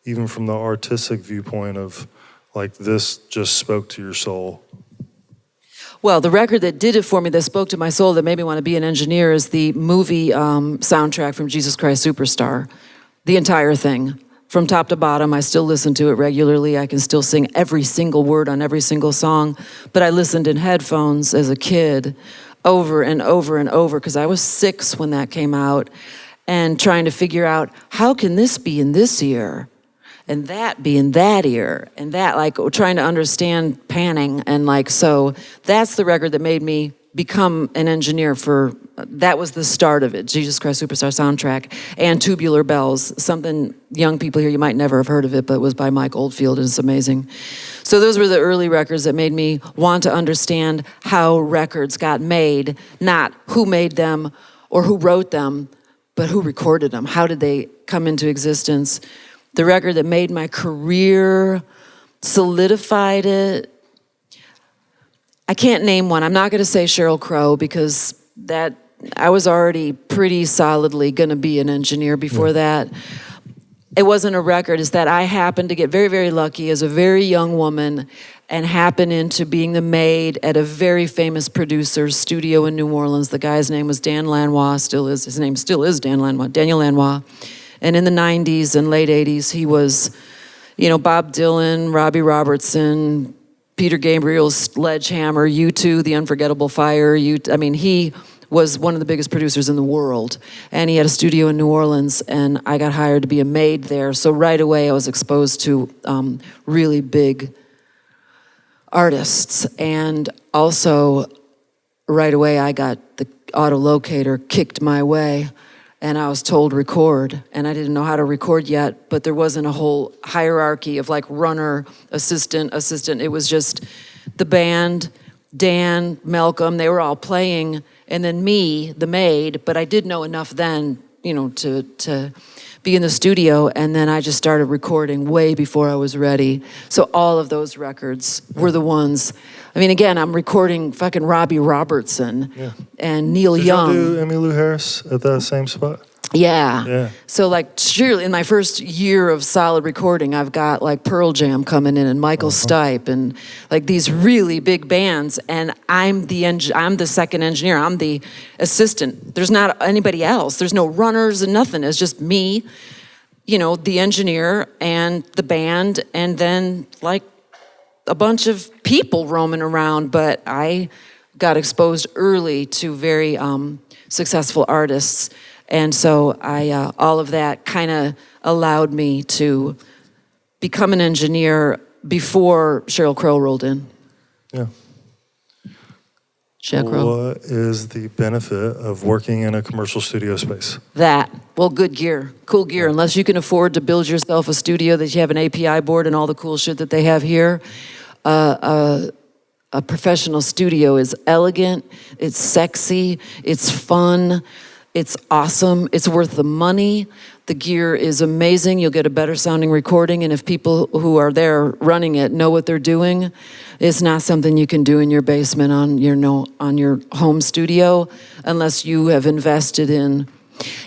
even from the artistic viewpoint of like this just spoke to your soul. Well, the record that did it for me, that spoke to my soul, that made me want to be an engineer is the movie soundtrack from Jesus Christ Superstar. The entire thing. From top to bottom, I still listen to it regularly. I can still sing every single word on every single song. But I listened in headphones as a kid over and over and over because I was 6 when that came out and trying to figure out how can this be in this ear and that be in that ear and that, like trying to understand panning. And like, so that's the record that made me become an engineer that was the start of it, Jesus Christ Superstar soundtrack, and Tubular Bells, something young people here, you might never have heard of it, but it was by Mike Oldfield, and it's amazing. So those were the early records that made me want to understand how records got made, not who made them or who wrote them, but who recorded them. How did they come into existence? The record that made my career, solidified it, I can't name one. I'm not going to say Sheryl Crow because that I was already pretty solidly going to be an engineer before that. It wasn't a record. It's that I happened to get very, very lucky as a very young woman and happen into being the maid at a very famous producer's studio in New Orleans. The guy's name was Dan Lanois, his name still is Dan Lanois, Daniel Lanois. And in the 90s and late 80s, he was, you know, Bob Dylan, Robbie Robertson, Peter Gabriel's Sledgehammer, U2, The Unforgettable Fire. He was one of the biggest producers in the world. And he had a studio in New Orleans, and I got hired to be a maid there. So right away, I was exposed to really big artists. And also, right away, I got the autolocator kicked my way. And I was told record, and I didn't know how to record yet, but there wasn't a whole hierarchy of like runner, assistant. It was just the band, Dan, Malcolm, they were all playing, and then me, the maid, but I did know enough then, you know, to be in the studio, and then I just started recording way before I was ready. So all of those records were the ones. I mean, again, I'm recording fucking Robbie Robertson and Neil Young. Did you do Emmylou Harris at that same spot? Yeah. So like, surely in my first year of solid recording, I've got like Pearl Jam coming in and Michael Stipe and like these really big bands, and I'm the second engineer. I'm the assistant. There's not anybody else. There's no runners and nothing. It's just me, you know, the engineer and the band, and then like a bunch of people roaming around. But I got exposed early to very successful artists. And so all of that kind of allowed me to become an engineer before Sheryl Crow rolled in. Yeah. Sheryl Crow. What is the benefit of working in a commercial studio space? Well, good gear, cool gear. Unless you can afford to build yourself a studio that you have an API board and all the cool shit that they have here, a professional studio is elegant, it's sexy, it's fun. It's awesome. It's worth the money. The gear is amazing. You'll get a better sounding recording. And if people who are there running it know what they're doing, it's not something you can do in your basement on your home studio unless you have invested in.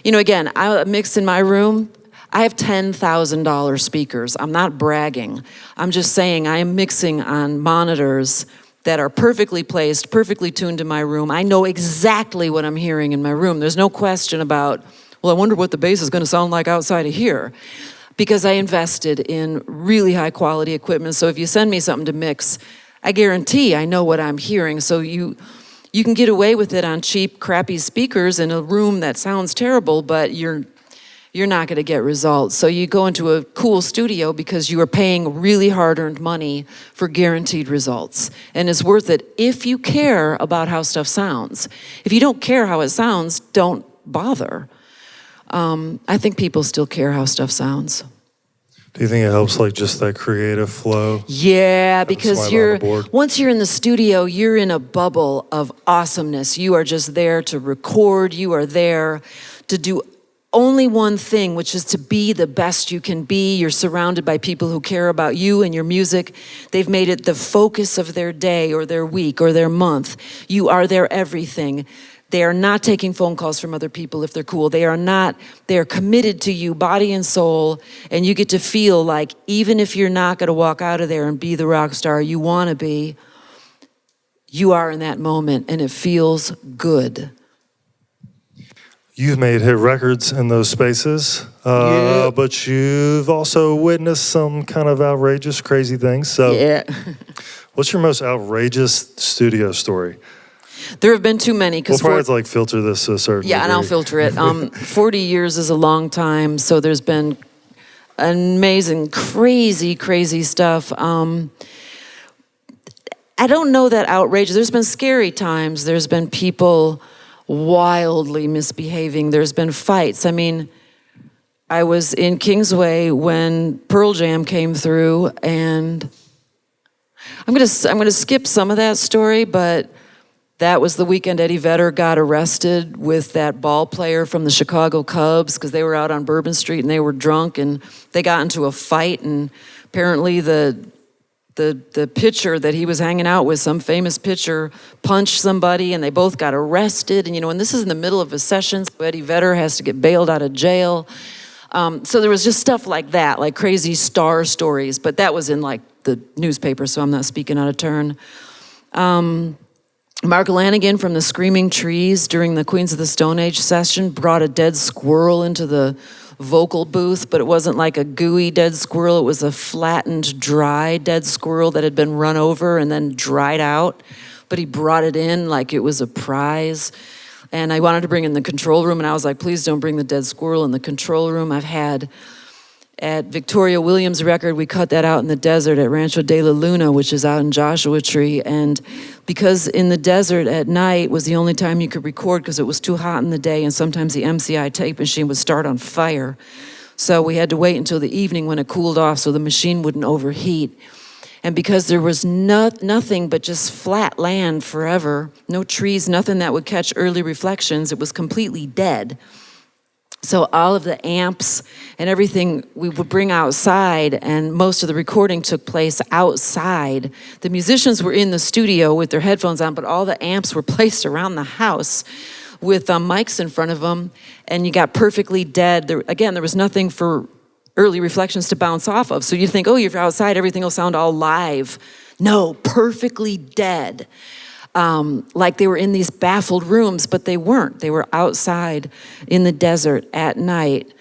You know, again, I mix in my room. I have $10,000 speakers. I'm not bragging. I'm just saying I am mixing on monitors that are perfectly placed, perfectly tuned to my room. I know exactly what I'm hearing in my room. There's no question about, well, I wonder what the bass is going to sound like outside of here. Because I invested in really high quality equipment. So if you send me something to mix, I guarantee I know what I'm hearing. So you can get away with it on cheap, crappy speakers in a room that sounds terrible, but you're not going to get results. So you go into a cool studio because you are paying really hard-earned money for guaranteed results. And it's worth it if you care about how stuff sounds. If you don't care how it sounds, don't bother. I think people still care how stuff sounds. Do you think it helps, like, just that creative flow? Yeah, because Board? once you're in the studio, you're in a bubble of awesomeness. You are just there to record. You are there to do only one thing, which is to be the best you can be. You're surrounded by people who care about you and your music. They've made it the focus of their day or their week or their month. You are their everything. They are not taking phone calls from other people if they're cool. They are committed to you, body and soul, and you get to feel like even if you're not gonna walk out of there and be the rock star you wanna be, you are in that moment and it feels good. You've made hit records in those spaces, Yeah. but you've also witnessed some kind of outrageous, crazy things. So Yeah. what's your most outrageous studio story? There have been too many. We'll Because probably have to, like, filter this to a certain Yeah, and I'll degree. filter it. 40 years is a long time, so there's been amazing, crazy stuff. I don't know that outrageous. There's been scary times. There's been people wildly misbehaving. There's been fights. I mean, I was in Kingsway when Pearl Jam came through, and I'm gonna skip some of that story, but that was the weekend Eddie Vedder got arrested with that ball player from the Chicago Cubs because they were out on Bourbon Street and they were drunk and they got into a fight, and apparently the pitcher that he was hanging out with, some famous pitcher, punched somebody and they both got arrested. And and this is in the middle of a session, so Eddie Vedder has to get bailed out of jail. So there was just stuff like that, like crazy star stories, but that was in like the newspaper, so I'm not speaking out of turn. Mark Lanigan from the Screaming Trees during the Queens of the Stone Age session brought a dead squirrel into the vocal booth, but it wasn't like a gooey dead squirrel. It was a flattened, dry dead squirrel that had been run over and then dried out. But he brought it in like it was a prize. And I wanted to bring in the control room, and I was like, please don't bring the dead squirrel in the control room. I've had at Victoria Williams' record, we cut that out in the desert at Rancho de la Luna, which is out in Joshua Tree. And because in the desert at night was the only time you could record because it was too hot in the day, and sometimes the MCI tape machine would start on fire. So we had to wait until the evening when it cooled off so the machine wouldn't overheat. And because there was nothing but just flat land forever, no trees, nothing that would catch early reflections, it was completely dead. So all of the amps and everything we would bring outside, and most of the recording took place outside. The musicians were in the studio with their headphones on, but all the amps were placed around the house with mics in front of them, and you got perfectly dead. There was nothing for early reflections to bounce off of. So you think, oh, you're outside, everything will sound all live. No, perfectly dead. Like they were in these baffled rooms, but they weren't. They were outside in the desert at night.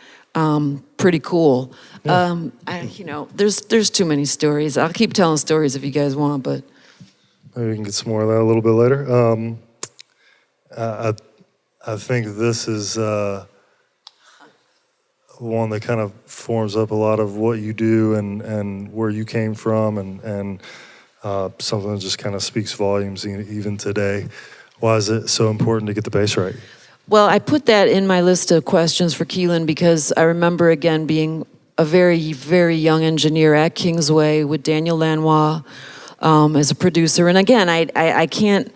Pretty cool. Yeah. There's too many stories. I'll keep telling stories if you guys want, but maybe we can get some more of that a little bit later. I think this is one that kind of forms up a lot of what you do and where you came from, and something that just kind of speaks volumes even today. Why is it so important to get the bass right? Well, I put that in my list of questions for Keylan because I remember, again, being a very, very young engineer at Kingsway with Daniel Lanois as a producer. And again, I can't...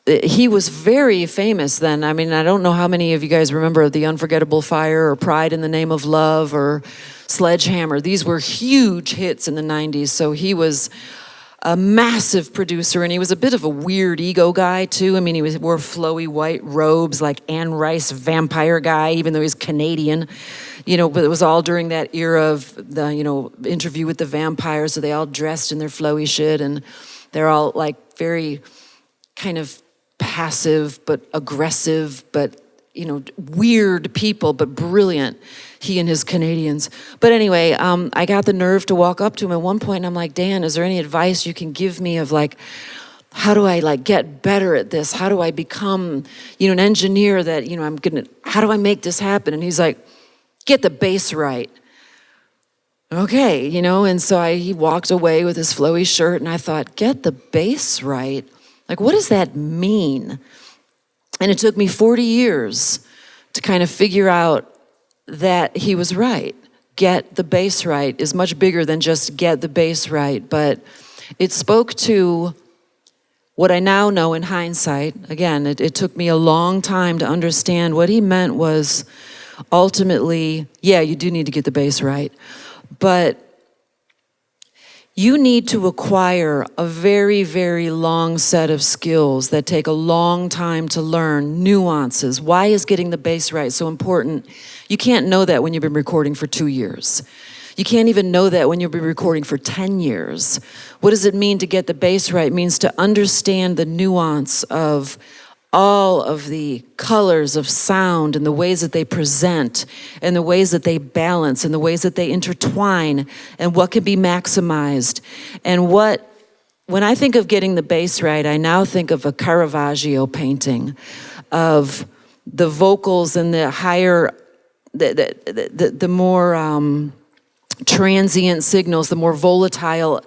he was very famous then. I mean, I don't know how many of you guys remember The Unforgettable Fire or Pride in the Name of Love or Sledgehammer. These were huge hits in the 90s. So he was a massive producer, and he was a bit of a weird ego guy too. I mean, he wore flowy white robes like Anne Rice vampire guy, even though he's Canadian. But it was all during that era of the, Interview with the Vampire. So they all dressed in their flowy shit, and they're all like very kind of passive but aggressive but weird people, but brilliant, he and his Canadians. But anyway, I got the nerve to walk up to him at one point, and I'm like, Dan, is there any advice you can give me of like, how do I like get better at this? How do I become, an engineer that, how do I make this happen? And he's like, get the bass right. Okay, and so he walked away with his flowy shirt, and I thought, get the bass right? Like, what does that mean? And it took me 40 years to kind of figure out that he was right. Get the bass right is much bigger than just get the bass right, but it spoke to what I now know in hindsight. Again, it took me a long time to understand what he meant was ultimately, yeah, you do need to get the bass right, but you need to acquire a very, very long set of skills that take a long time to learn, nuances. Why is getting the bass right so important? You can't know that when you've been recording for 2 years. You can't even know that when you've been recording for 10 years. What does it mean to get the bass right? It means to understand the nuance of all of the colors of sound and the ways that they present and the ways that they balance and the ways that they intertwine and what can be maximized. And when I think of getting the bass right, I now think of a Caravaggio painting of the vocals and the higher, the more transient signals, the more volatile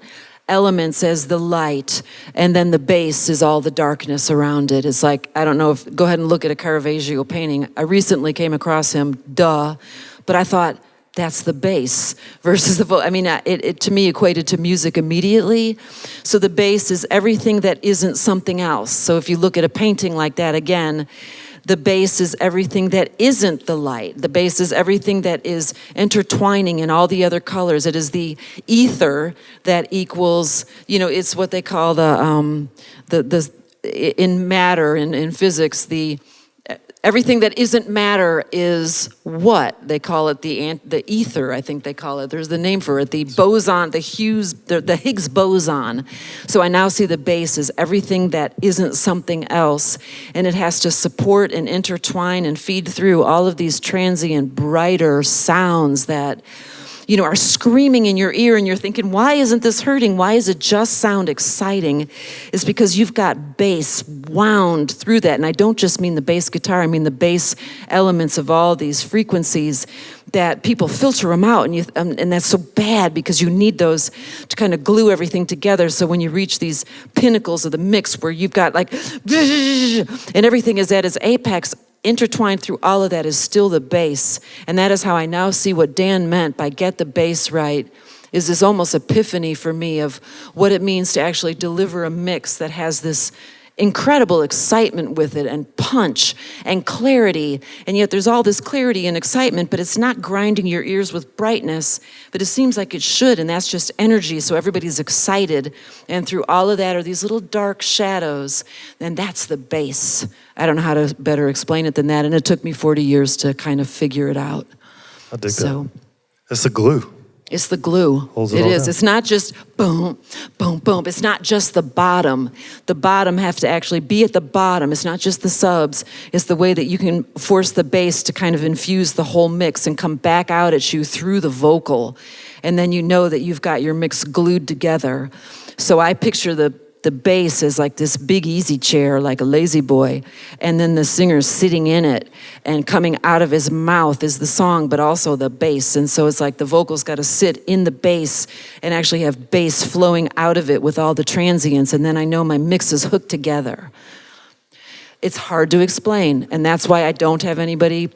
elements as the light, and then the bass is all the darkness around it. It's like, I don't know if, go ahead and look at a Caravaggio painting. I recently came across him, but I thought, that's the bass versus the vocal. I mean, it to me equated to music immediately. So the bass is everything that isn't something else. So if you look at a painting like that again, the bass is everything that isn't the light. The bass is everything that is intertwining in all the other colors. It is the ether that equals, it's what they call the in matter, in physics, everything that isn't matter is what? They call it the ether, I think they call it. There's the name for it, the boson, the Higgs boson. So I now see the bass as everything that isn't something else, and it has to support and intertwine and feed through all of these transient, brighter sounds that are screaming in your ear, and you're thinking, why isn't this hurting? Why does it just sound exciting? It's because you've got bass wound through that. And I don't just mean the bass guitar, I mean the bass elements of all these frequencies that people filter them out. And that's so bad because you need those to kind of glue everything together. So when you reach these pinnacles of the mix where you've got like, and everything is at its apex, intertwined through all of that is still the bass. And that is how I now see what Dan meant by get the bass right, is this almost epiphany for me of what it means to actually deliver a mix that has this incredible excitement with it and punch and clarity. And yet there's all this clarity and excitement, but it's not grinding your ears with brightness, but it seems like it should, and that's just energy, so everybody's excited. And through all of that are these little dark shadows, and that's the bass. I don't know how to better explain it than that, and it took me 40 years to kind of figure it out. I dig that. It's the glue. It's the glue. Holds it all is. down. It's not just boom, boom, boom. It's not just the bottom. The bottom have to actually be at the bottom. It's not just the subs. It's the way that you can force the bass to kind of infuse the whole mix and come back out at you through the vocal. And then you know that you've got your mix glued together. So I picture the bass is like this big easy chair, like a lazy boy, and then the singer's sitting in it, and coming out of his mouth is the song, but also the bass. And so it's like the vocals got to sit in the bass and actually have bass flowing out of it with all the transients, and then I know my mix is hooked together. It's hard to explain, and that's why I don't have anybody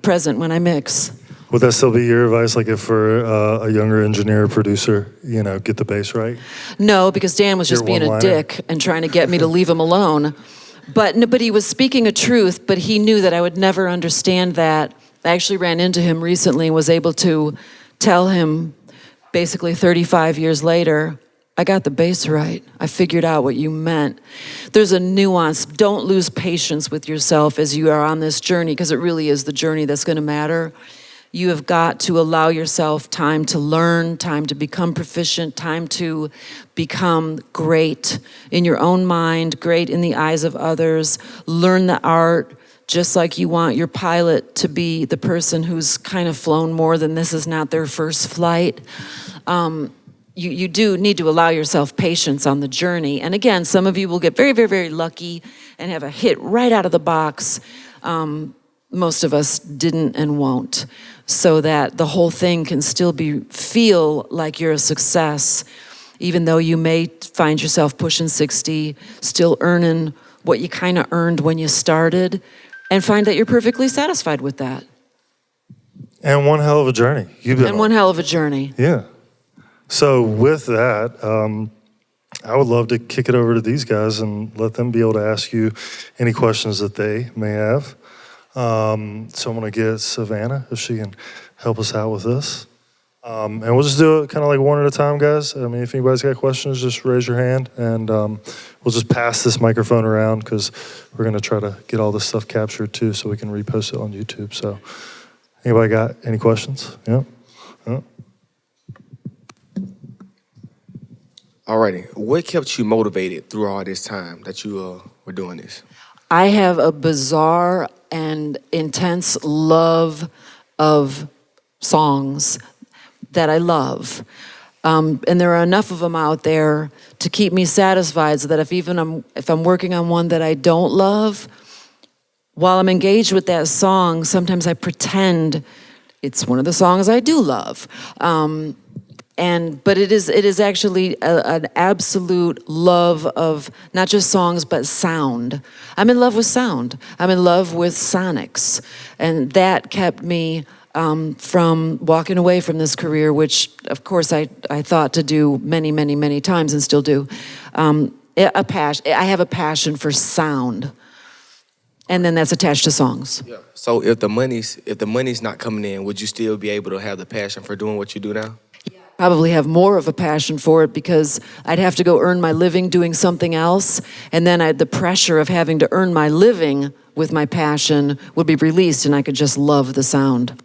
present when I mix. Would that still be your advice, like if for a younger engineer or producer, get the bass right? No, because Dan was just being a dick and trying to get me to leave him alone. But he was speaking a truth, but he knew that I would never understand that. I actually ran into him recently and was able to tell him, basically 35 years later, I got the bass right. I figured out what you meant. There's a nuance. Don't lose patience with yourself as you are on this journey, because it really is the journey that's going to matter. You have got to allow yourself time to learn, time to become proficient, time to become great in your own mind, great in the eyes of others. Learn the art, just like you want your pilot to be the person who's kind of flown more than this is not their first flight. You do need to allow yourself patience on the journey. And again, some of you will get very, very, very lucky and have a hit right out of the box. Most of us didn't and won't, so that the whole thing can still feel like you're a success, even though you may find yourself pushing 60, still earning what you kind of earned when you started, and find that you're perfectly satisfied with that. And one hell of a journey you've been And on. one hell of a journey. Yeah. So with that, I would love to kick it over to these guys and let them be able to ask you any questions that they may have. So I'm going to get Savannah, if she can help us out with this. And we'll just do it kind of like one at a time, guys. I mean, if anybody's got questions, just raise your hand, and we'll just pass this microphone around because we're going to try to get all this stuff captured too so we can repost it on YouTube. So anybody got any questions? Yeah? Yeah. Alrighty, what kept you motivated through all this time that you were doing this? I have a bizarre and intense love of songs that I love. And there are enough of them out there to keep me satisfied so that if I'm working on one that I don't love, while I'm engaged with that song, sometimes I pretend it's one of the songs I do love. But it is actually an absolute love of not just songs, but sound. I'm in love with sound. I'm in love with sonics. And that kept me from walking away from this career, which, of course, I thought to do many, many, many times and still do. I have a passion for sound. And then that's attached to songs. Yeah. So if the money's not coming in, would you still be able to have the passion for doing what you do now? Probably have more of a passion for it because I'd have to go earn my living doing something else, and then the pressure of having to earn my living with my passion would be released, and I could just love the sound.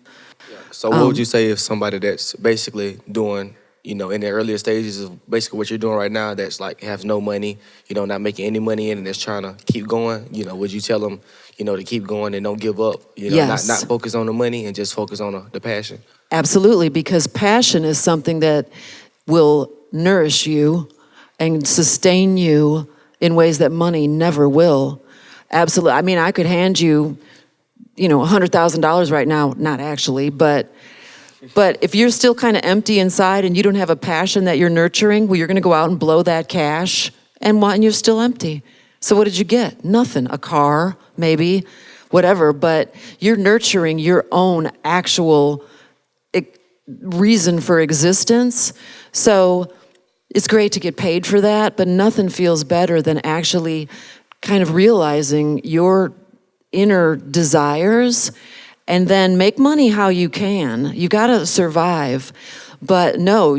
Yeah. So what would you say if somebody that's basically doing, in the earlier stages of basically what you're doing right now, that's like has no money, not making any money in, and that's trying to keep going, would you tell them, to keep going and don't give up, Yes. not focus on the money and just focus on the passion? Absolutely, because passion is something that will nourish you and sustain you in ways that money never will. Absolutely. I mean, I could hand you, $100,000 right now, not actually, but if you're still kind of empty inside and you don't have a passion that you're nurturing, well, you're going to go out and blow that cash, and you're still empty. So what did you get? Nothing. A car, maybe, whatever, but you're nurturing your own actual reason for existence. So it's great to get paid for that, but nothing feels better than actually kind of realizing your inner desires and then make money how you can. You got to survive. But no,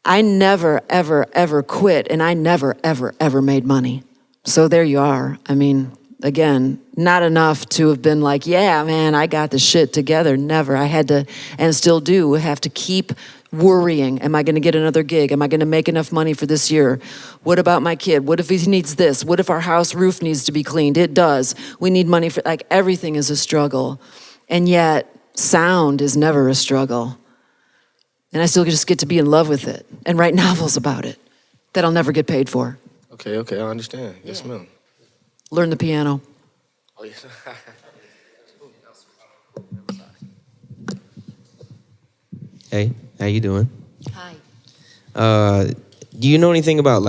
I never, ever, ever quit, and I never, ever, ever made money. So there you are. I mean, again, not enough to have been like, yeah, man, I got the shit together. Never. I had to, and still do, have to keep worrying. Am I going to get another gig? Am I going to make enough money for this year? What about my kid? What if he needs this? What if our house roof needs to be cleaned? It does. We need money for, everything is a struggle. And yet, sound is never a struggle. And I still just get to be in love with it and write novels about it that I'll never get paid for. Okay, I understand. Yes, ma'am. Learn the piano. Oh, yes. Hey, how you doing? Hi. Do you know anything about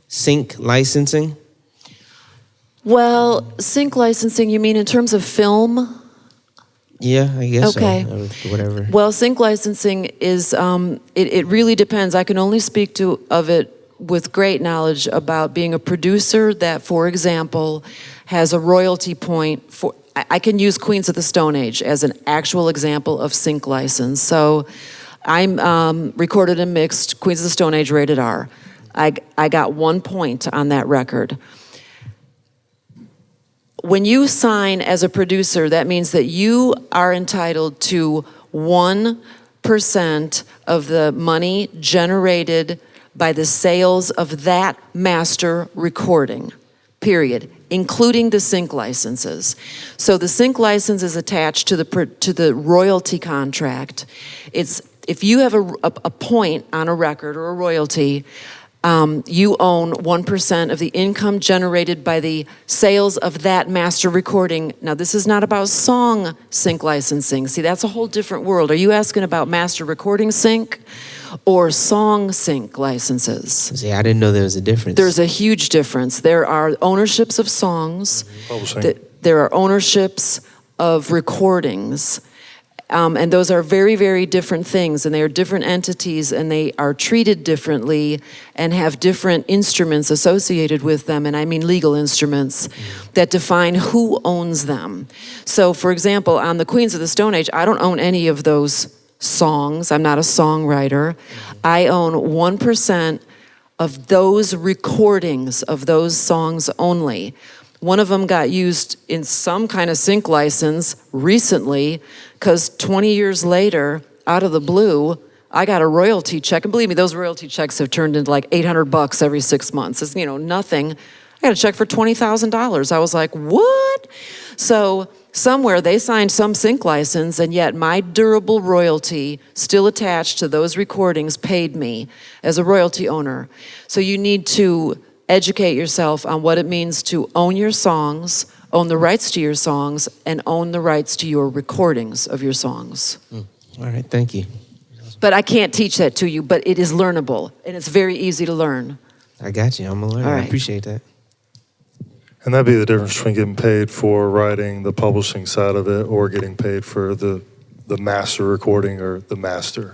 sync licensing? Well, sync licensing, you mean in terms of film? Yeah, I guess Okay. so. Whatever. Well, sync licensing is, it really depends. I can only speak of it with great knowledge about being a producer that, for example, has a royalty point for, I can use Queens of the Stone Age as an actual example of sync license. So I'm recorded and mixed Queens of the Stone Age rated R. I got 1 point on that record. When you sign as a producer, that means that you are entitled to 1% of the money generated by the sales of that master recording, period, including the sync licenses. So the sync license is attached to the royalty contract. It's if you have a point on a record or a royalty, you own 1% of the income generated by the sales of that master recording. Now, this is not about song sync licensing. See, that's a whole different world. Are you asking about master recording sync? or song sync licenses. See, I didn't know there was a difference. There's a huge difference. There are ownerships of songs. Publishing. There are ownerships of recordings. And those are very, very different things, and they are different entities, and they are treated differently and have different instruments associated with them, and I mean legal instruments that define who owns them. So, for example, on the Queens of the Stone Age, I don't own any of those songs. I'm not a songwriter. I own 1% of those recordings of those songs only. One of them got used in some kind of sync license recently because 20 years later, out of the blue, I got a royalty check. And believe me, those royalty checks have turned into like $800 every 6 months. It's, nothing. I got a check for $20,000. I was like, what? So somewhere they signed some sync license, and yet my durable royalty still attached to those recordings paid me as a royalty owner. So you need to educate yourself on what it means to own your songs, own the rights to your songs, and own the rights to your recordings of your songs. All right, thank you. But I can't teach that to you, but it is learnable, and it's very easy to learn. I got you. I'm a learner. All right. I appreciate that. And that'd be the difference between getting paid for writing the publishing side of it or getting paid for the master recording or the master.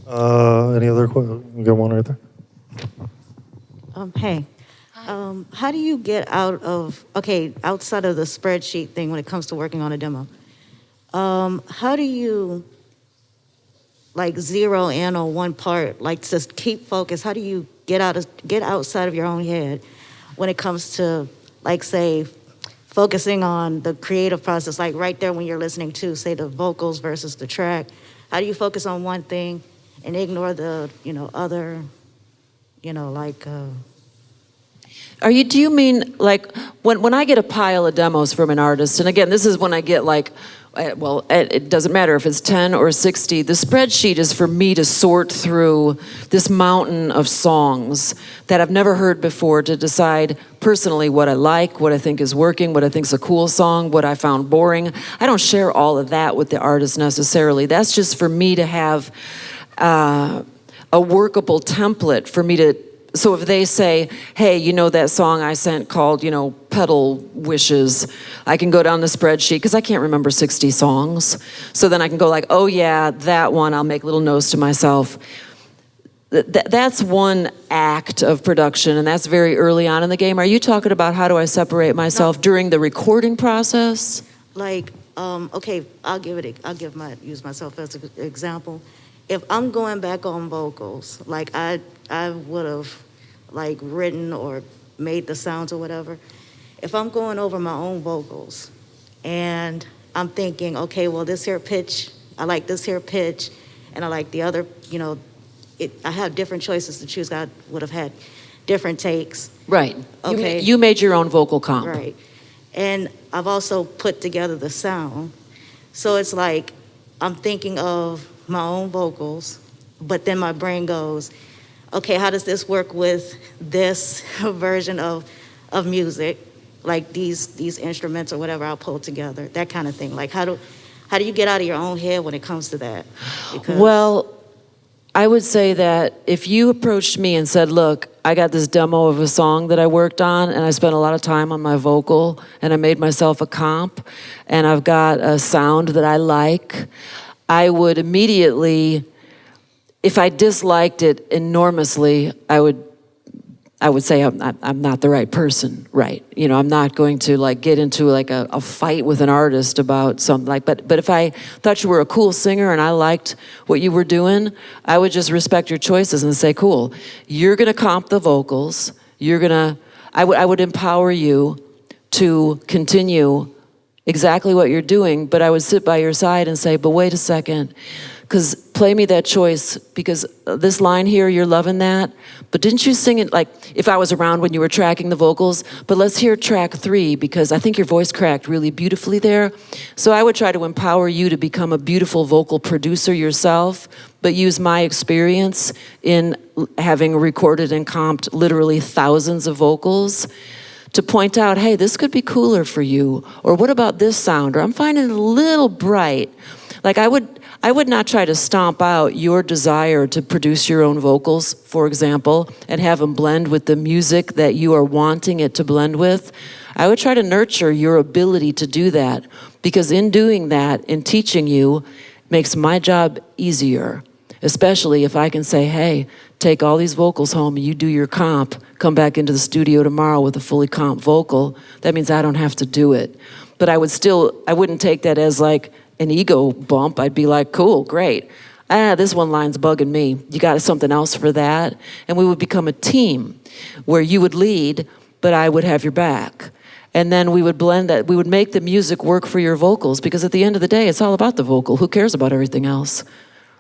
Any other questions? We got one right there. Hey, how do you get outside of the spreadsheet thing when it comes to working on a demo? How do you zero in on one part, just keep focus? How do you get outside of your own head when it comes to say focusing on the creative process, right there when you're listening to, say, the vocals versus the track? How do you focus on one thing and ignore the, other, Do you mean when I get a pile of demos from an artist, and again, this is when I get it doesn't matter if it's 10 or 60, the spreadsheet is for me to sort through this mountain of songs that I've never heard before to decide personally what I like, what I think is working, what I think is a cool song, what I found boring. I don't share all of that with the artist necessarily. That's just for me to have a workable template for me to. So if they say, hey, that song I sent called, Petal Wishes, I can go down the spreadsheet, because I can't remember 60 songs. So then I can go oh yeah, that one, I'll make little notes to myself. That's one act of production, and that's very early on in the game. Are you talking about how do I separate myself during the recording process? Okay, use myself as an example. If I'm going back on vocals, I would have written or made the sounds or whatever. If I'm going over my own vocals and I'm thinking, okay, well, this here pitch, I like this here pitch, and I like the other, I have different choices to choose. I would have had different takes. Right. Okay. You made your own vocal comp. Right. And I've also put together the sound. So it's I'm thinking of my own vocals, but then my brain goes, okay, how does this work with this version of music, these instruments or whatever I'll pull together, that kind of thing. How do you get out of your own head when it comes to that? Well, I would say that if you approached me and said, look, I got this demo of a song that I worked on, and I spent a lot of time on my vocal, and I made myself a comp, and I've got a sound that I like, I would immediately, if I disliked it enormously, I would say I'm not the right person, right? I'm not going to get into a fight with an artist about something but if I thought you were a cool singer and I liked what you were doing, I would just respect your choices and say, cool, you're gonna comp the vocals, I would empower you to continue exactly what you're doing, but I would sit by your side and say, but wait a second, because play me that choice, because this line here, you're loving that, but didn't you sing it if I was around when you were tracking the vocals, but let's hear track 3, because I think your voice cracked really beautifully there. So I would try to empower you to become a beautiful vocal producer yourself, but use my experience in having recorded and comped literally thousands of vocals to point out, hey, this could be cooler for you, or what about this sound, or I'm finding it a little bright. I would not try to stomp out your desire to produce your own vocals, for example, and have them blend with the music that you are wanting it to blend with. I would try to nurture your ability to do that, because in doing that, in teaching you, makes my job easier, especially if I can say, hey, take all these vocals home and you do your comp, come back into the studio tomorrow with a fully comp vocal. That means I don't have to do it. But I wouldn't take that as like an ego bump. I'd be like, cool, great. This one line's bugging me. You got something else for that? And we would become a team where you would lead, but I would have your back. And then we would blend that. We would make the music work for your vocals, because at the end of the day, it's all about the vocal. Who cares about everything else?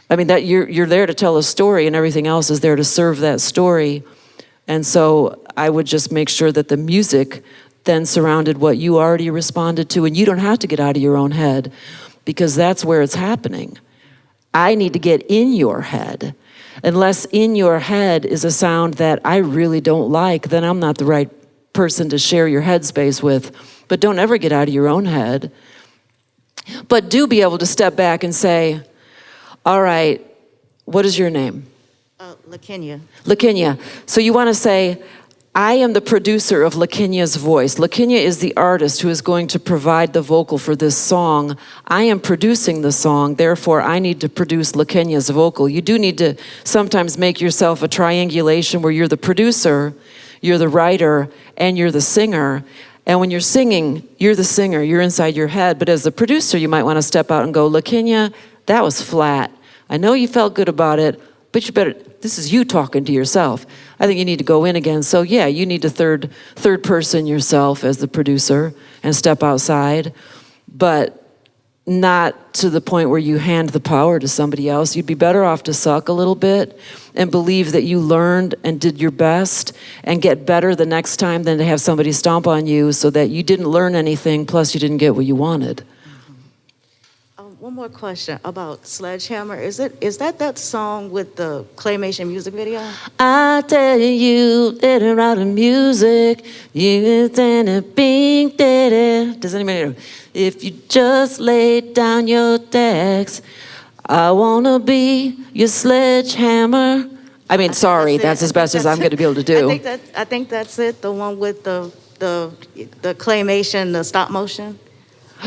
I mean, that you're there to tell a story, and everything else is there to serve that story. And so I would just make sure that the music then surrounded what you already responded to, and you don't have to get out of your own head, because that's where it's happening. I need to get in your head. Unless in your head is a sound that I really don't like, then I'm not the right person to share your headspace with. But don't ever get out of your own head. But do be able to step back and say, all right, what is your name? LaKenya. LaKenya. So you want to say, I am the producer of LaKenya's voice. LaKenya is the artist who is going to provide the vocal for this song. I am producing the song, therefore I need to produce LaKenya's vocal. You do need to sometimes make yourself a triangulation where you're the producer, you're the writer, and you're the singer. And when you're singing, you're the singer, you're inside your head. But as the producer, you might want to step out and go, LaKenya, that was flat. I know you felt good about it, but you better, this is you talking to yourself. I think you need to go in again. So yeah, you need to third person yourself as the producer and step outside, but not to the point where you hand the power to somebody else. You'd be better off to suck a little bit and believe that you learned and did your best and get better the next time than to have somebody stomp on you so that you didn't learn anything, plus you didn't get what you wanted. One more question about Sledgehammer. Is that song with the claymation music video? I tell you, didn't write the music, you didn't bing, did it. Does anybody know? If you just lay down your decks, I wanna be your sledgehammer. I mean, sorry, that's as best as I'm going to be able to do. I think that's it. The one with the claymation, the stop motion.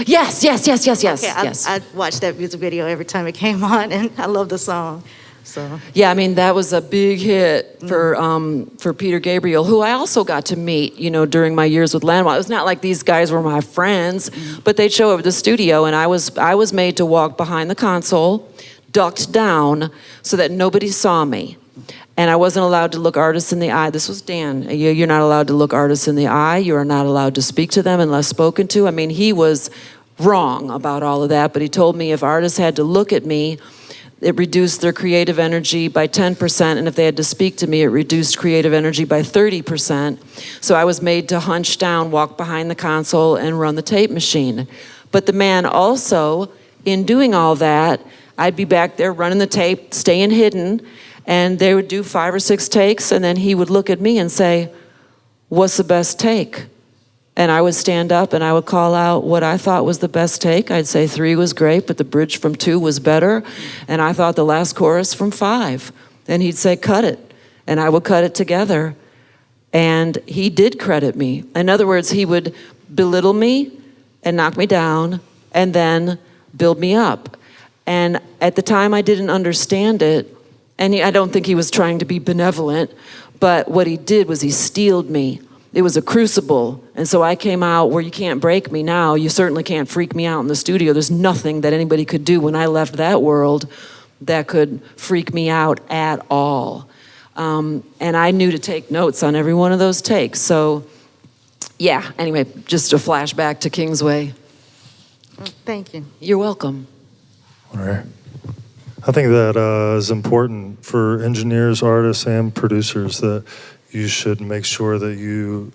Yes. Okay, yes. I watched that music video every time it came on, and I love the song. So Yeah, I mean, that was a big hit for Peter Gabriel, who I also got to meet, during my years with Landwell. It was not like these guys were my friends, but they'd show up at the studio, and I was made to walk behind the console, ducked down, so that nobody saw me. And I wasn't allowed to look artists in the eye. This was Dan. You're not allowed to look artists in the eye. You are not allowed to speak to them unless spoken to. I mean, he was wrong about all of that, but he told me if artists had to look at me, it reduced their creative energy by 10%, and if they had to speak to me, it reduced creative energy by 30%. So I was made to hunch down, walk behind the console, and run the tape machine. But the man also, in doing all that, I'd be back there running the tape, staying hidden, and they would do 5 or 6 takes, and then he would look at me and say, what's the best take? And I would stand up and I would call out what I thought was the best take. I'd say 3 was great, but the bridge from 2 was better. And I thought the last chorus from 5. And he'd say, cut it. And I would cut it together. And he did credit me. In other words, he would belittle me and knock me down and then build me up. And at the time I didn't understand it. And I don't think he was trying to be benevolent, but what he did was he steeled me. It was a crucible, and so I came out where you can't break me now. You certainly can't freak me out in the studio. There's nothing that anybody could do when I left that world that could freak me out at all. And I knew to take notes on every one of those takes. So, yeah, anyway, just a flashback to Kingsway. thank you. You're welcome. All right. I think that is important for engineers, artists, and producers, that you should make sure that you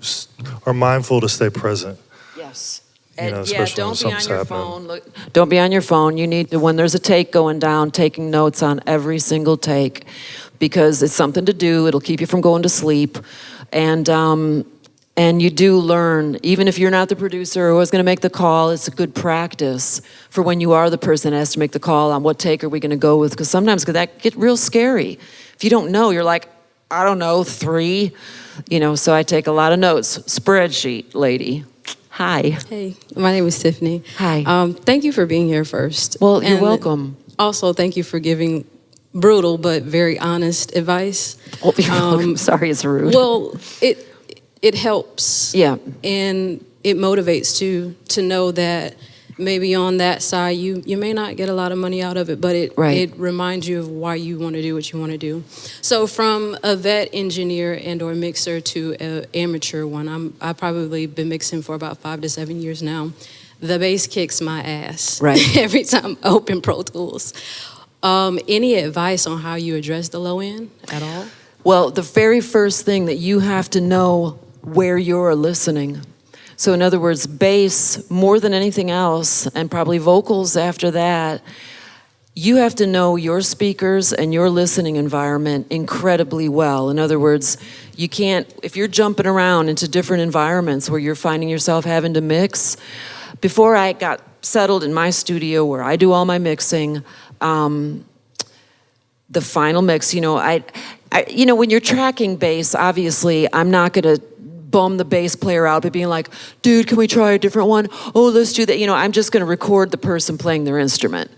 are mindful to stay present. Yes. Especially Don't when be on something's your happening. phone. Don't be on your phone. You need to, when there's a take going down, taking notes on every single take, because it's something to do. It'll keep you from going to sleep. And And you do learn, even if you're not the producer or who's going to make the call, it's a good practice for when you are the person that has to make the call on what take are we going to go with, because sometimes that get real scary. If you don't know, you're like, I don't know, 3, so I take a lot of notes. Spreadsheet lady. Hi. Hey, my name is Tiffany. Hi. Thank you for being here first. Well, you're And welcome. Also, thank you for giving brutal but very honest advice. Oh, you're welcome. Sorry, it's rude. Well, it helps. Yeah. And it motivates to know that maybe on that side you may not get a lot of money out of it, but it reminds you of why you want to do what you want to do. So from a vet engineer and or mixer to an amateur one, I've probably been mixing for about 5 to 7 years now. The bass kicks my ass every time I open Pro Tools. Any advice on how you address the low end at all? Well, the very first thing that you have to know where you're listening. So in other words, bass, more than anything else, and probably vocals after that, you have to know your speakers and your listening environment incredibly well. In other words, you can't, if you're jumping around into different environments where you're finding yourself having to mix. Before I got settled in my studio where I do all my mixing, the final mix, when you're tracking bass, obviously I'm not gonna bum the bass player out by being like, dude, can we try a different one? Oh, let's do that. I'm just going to record the person playing their instrument,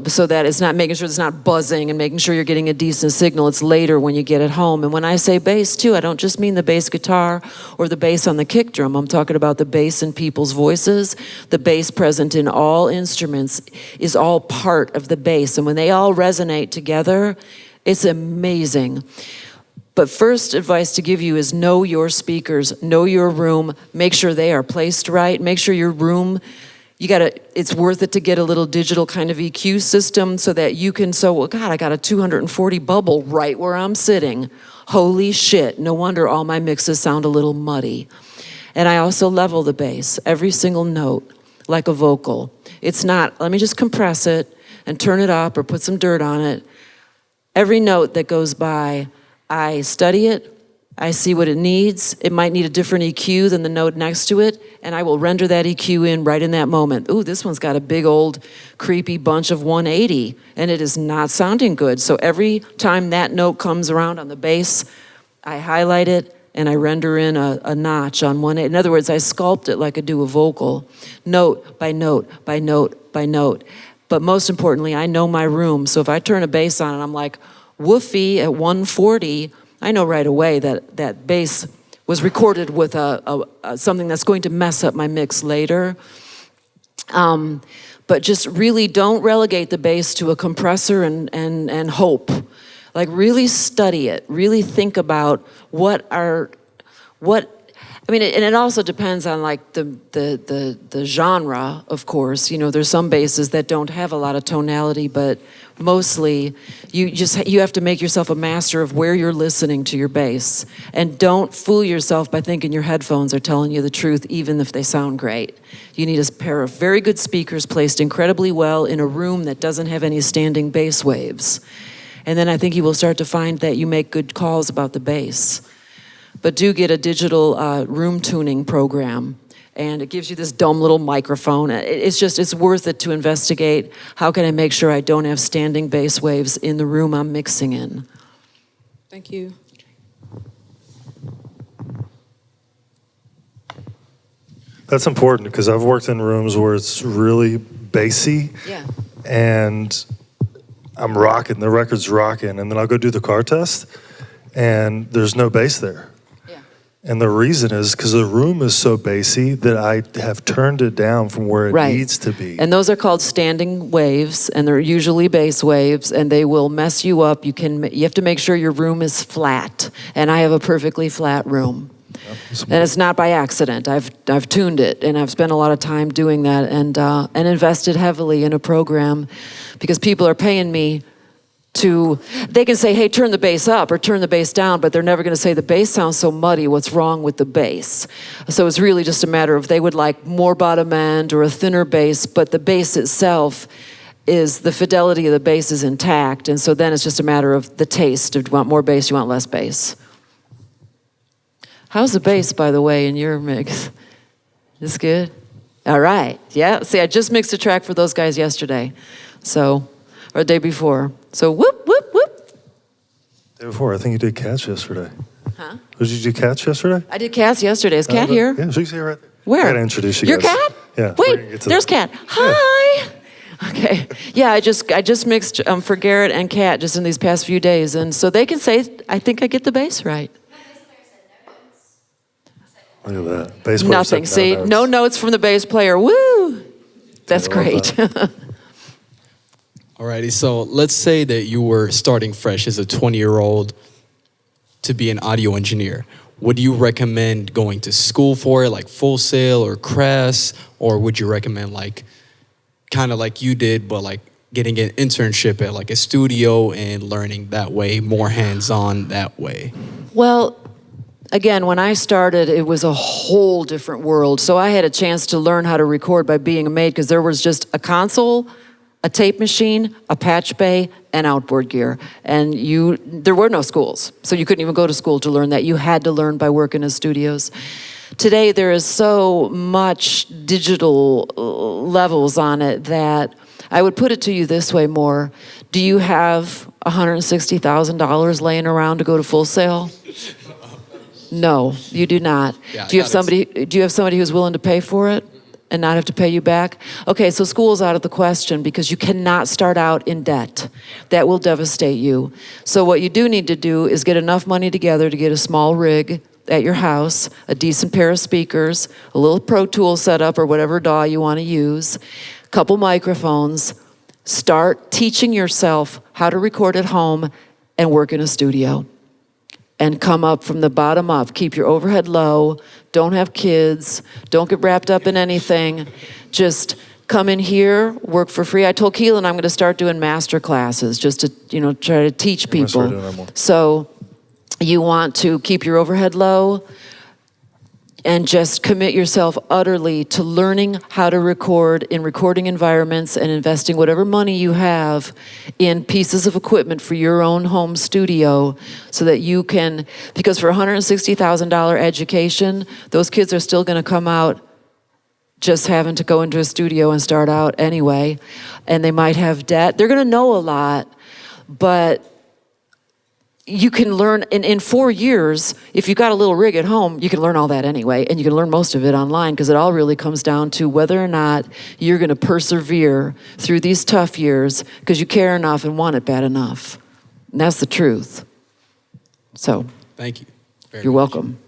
so that it's not making sure it's not buzzing and making sure you're getting a decent signal. It's later when you get it home. And when I say bass too, I don't just mean the bass guitar or the bass on the kick drum. I'm talking about the bass in people's voices. The bass present in all instruments is all part of the bass. And when they all resonate together, it's amazing. But first advice to give you is know your speakers, know your room, make sure they are placed right, make sure your room, it's worth it to get a little digital kind of EQ system so that you can, I got a 240 bubble right where I'm sitting. Holy shit, no wonder all my mixes sound a little muddy. And I also level the bass, every single note, like a vocal. It's not, let me just compress it and turn it up or put some dirt on it. Every note that goes by, I study it, I see what it needs. It might need a different EQ than the note next to it, and I will render that EQ in right in that moment. Ooh, this one's got a big old creepy bunch of 180, and it is not sounding good. So every time that note comes around on the bass, I highlight it and I render in a notch on 180. In other words, I sculpt it like I do a vocal, note by note by note by note. But most importantly, I know my room. So if I turn a bass on and I'm like, woofy at 140, I know right away that that bass was recorded with something that's going to mess up my mix later. But just really don't relegate the bass to a compressor and hope. Like really study it, really think about and it also depends on like the genre, of course. There's some basses that don't have a lot of tonality, but mostly you have to make yourself a master of where you're listening to your bass. And don't fool yourself by thinking your headphones are telling you the truth, even if they sound great. You need a pair of very good speakers placed incredibly well in a room that doesn't have any standing bass waves. And then I think you will start to find that you make good calls about the bass. But do get a digital room tuning program. And it gives you this dumb little microphone. It's worth it to investigate how can I make sure I don't have standing bass waves in the room I'm mixing in. Thank you. That's important because I've worked in rooms where it's really bassy. Yeah. And I'm rocking, the record's rocking, and then I'll go do the car test, and there's no bass there. And the reason is because the room is so bassy that I have turned it down from where it needs to be. And those are called standing waves, and they're usually bass waves, and they will mess you up. You have to make sure your room is flat, and I have a perfectly flat room. And it's not by accident. I've tuned it, and I've spent a lot of time doing that, and invested heavily in a program, because people are paying me they can say, hey, turn the bass up or turn the bass down, but they're never going to say the bass sounds so muddy, what's wrong with the bass? So it's really just a matter of they would like more bottom end or a thinner bass, but the bass itself is, the fidelity of the bass is intact, and so then it's just a matter of the taste. If you want more bass, you want less bass. How's the bass, by the way, in your mix? Is good? All right. Yeah. See, I just mixed a track for those guys yesterday. So, or the day before. So, whoop, whoop, whoop. Day before, I think you did Cats yesterday. Huh? Did you do Cats yesterday? I did Cats yesterday. Is Cat here? Yeah, she's here right there. Where? I gotta introduce you Your guys. Cat? Yeah. we're gonna Wait, get to there's that. Cat. Hi. Okay. Yeah, I just mixed for Garrett and Cat just in these past few days, and so they can say, I think I get the bass right. Look at that. Bass player Nothing. said See, notes. no notes from the bass player. Woo! That's I love great. Alrighty, so let's say that you were starting fresh as a 20-year-old to be an audio engineer. Would you recommend going to school for it, like Full Sail or Crest, or would you recommend like kind of like you did, but like getting an internship at like a studio and learning that way, more hands-on that way? Well, again, when I started, it was a whole different world. So I had a chance to learn how to record by being a maid because there was just a console, a tape machine, a patch bay, and outboard gear. And there were no schools. So you couldn't even go to school to learn that. You had to learn by working in studios. Today, there is so much digital levels on it that I would put it to you this way more. Do you have $160,000 laying around to go to Full Sail? No, you do not. Yeah, Do you have somebody who's willing to pay for it and not have to pay you back? Okay, so school's out of the question because you cannot start out in debt. That will devastate you. So what you do need to do is get enough money together to get a small rig at your house, a decent pair of speakers, a little Pro Tool setup or whatever DAW you want to use, a couple microphones. Start teaching yourself how to record at home and work in a studio. And come up from the bottom up. Keep your overhead low. Don't have kids. Don't get wrapped up in anything. Just come in here, work for free. I told Keylan I'm going to start doing master classes just to, try to teach gonna start people. doing that more. So you want to keep your overhead low and just commit yourself utterly to learning how to record in recording environments and investing whatever money you have in pieces of equipment for your own home studio so that you can, because for $160,000 education, those kids are still going to come out just having to go into a studio and start out anyway, and they might have debt. They're going to know a lot, but you can learn in 4 years, if you've got a little rig at home, you can learn all that anyway, and you can learn most of it online because it all really comes down to whether or not you're going to persevere through these tough years because you care enough and want it bad enough. And that's the truth. So, Thank you. you're welcome.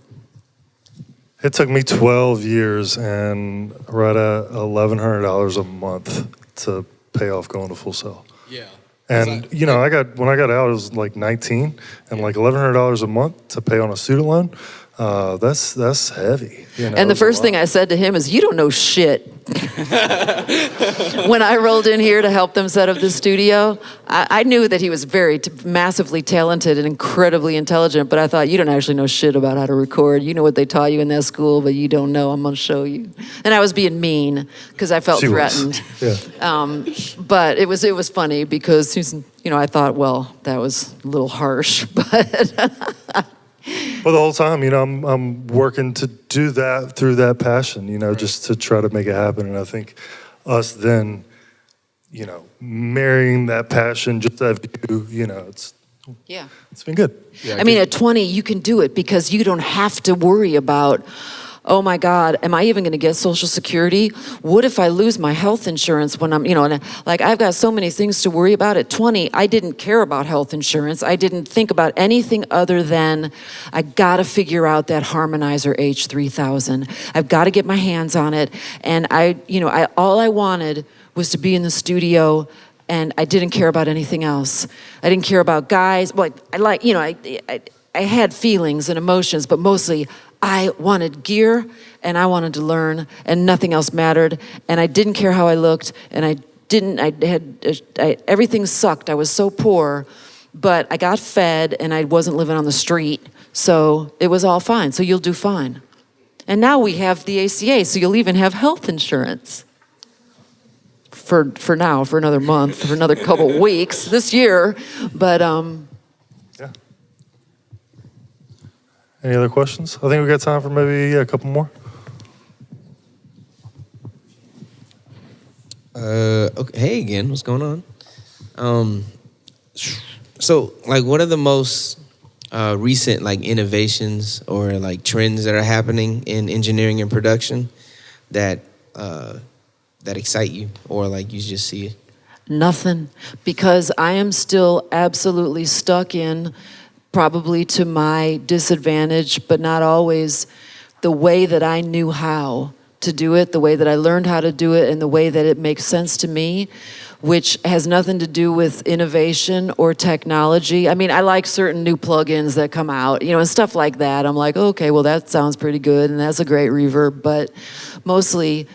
It took me 12 years and right at $1,100 a month to pay off going to Full Sail. Yeah. And when I got out, it was like 19, and like $1,100 a month to pay on a student loan. That's heavy. And the first thing I said to him is, you don't know shit. When I rolled in here to help them set up the studio, I knew that he was very massively talented and incredibly intelligent, but I thought, you don't actually know shit about how to record. You know what they taught you in that school, but you don't know. I'm going to show you. And I was being mean because I felt threatened. Yeah. But it was funny because he's, I thought, well, that was a little harsh, but But the whole time, I'm working to do that through that passion, right. Just to try to make it happen. And I think us then, marrying that passion, just that view, it's been good. Yeah, I mean, at 20, you can do it because you don't have to worry about, oh my God, am I even going to get Social Security? What if I lose my health insurance when I'm, and like I've got so many things to worry about. At 20, I didn't care about health insurance. I didn't think about anything other than I got to figure out that harmonizer H3000. I've got to get my hands on it. And all I wanted was to be in the studio, and I didn't care about anything else. I didn't care about guys. Well, I had feelings and emotions, but mostly I wanted gear and I wanted to learn, and nothing else mattered. And I didn't care how I looked, and everything sucked. I was so poor, but I got fed and I wasn't living on the street. So it was all fine. So you'll do fine. And now we have the ACA, so you'll even have health insurance. For now, for another month, for another couple weeks this year. But Yeah. Any other questions? I think we got time for maybe a couple more. Okay. Hey again, what's going on? So, like, what are the most recent, like, innovations or, like, trends that are happening in engineering and production that that excite you, or, like, you just see it? Nothing, because I am still absolutely stuck in, probably to my disadvantage, but not always, the way that I knew how to do it, the way that I learned how to do it, and the way that it makes sense to me, which has nothing to do with innovation or technology. I mean, I like certain new plugins that come out, and stuff like that. I'm like, okay, well, that sounds pretty good, and that's a great reverb, but mostly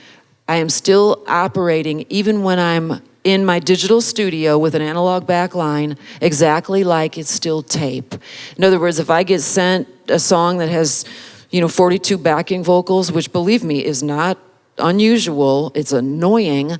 I am still operating, even when I'm in my digital studio with an analog backline, exactly like it's still tape. In other words, if I get sent a song that has 42 backing vocals, which, believe me, is not unusual, it's annoying.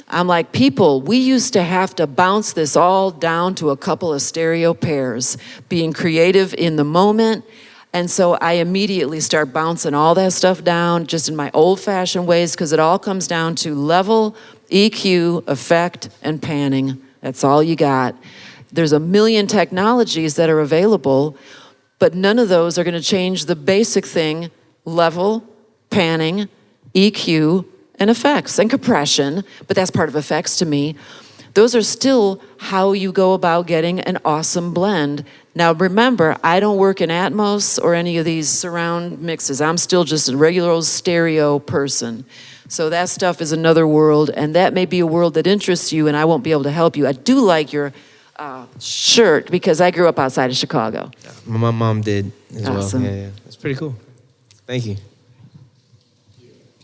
I'm like, people, we used to have to bounce this all down to a couple of stereo pairs, being creative in the moment. And so I immediately start bouncing all that stuff down just in my old-fashioned ways, because it all comes down to level, EQ, effect, and panning. That's all you got. There's a million technologies that are available, but none of those are going to change the basic thing: level, panning, EQ, and effects, and compression, but that's part of effects to me. Those are still how you go about getting an awesome blend. Now remember, I don't work in Atmos or any of these surround mixes. I'm still just a regular old stereo person. So that stuff is another world, and that may be a world that interests you, and I won't be able to help you. I do like your shirt, because I grew up outside of Chicago. My mom did as Awesome. well. Yeah. It's pretty cool. Thank you.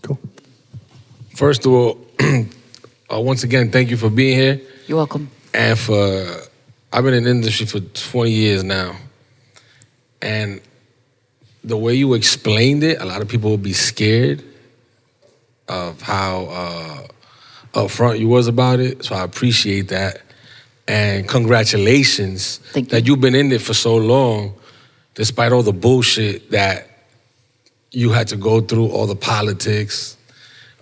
Cool. First of all, once again, thank you for being here. You're welcome. And I've been in the industry for 20 years now. And the way you explained it, a lot of people would be scared of how upfront you was about it. So I appreciate that. And congratulations that you've been in it for so long, despite all the bullshit that you had to go through, all the politics,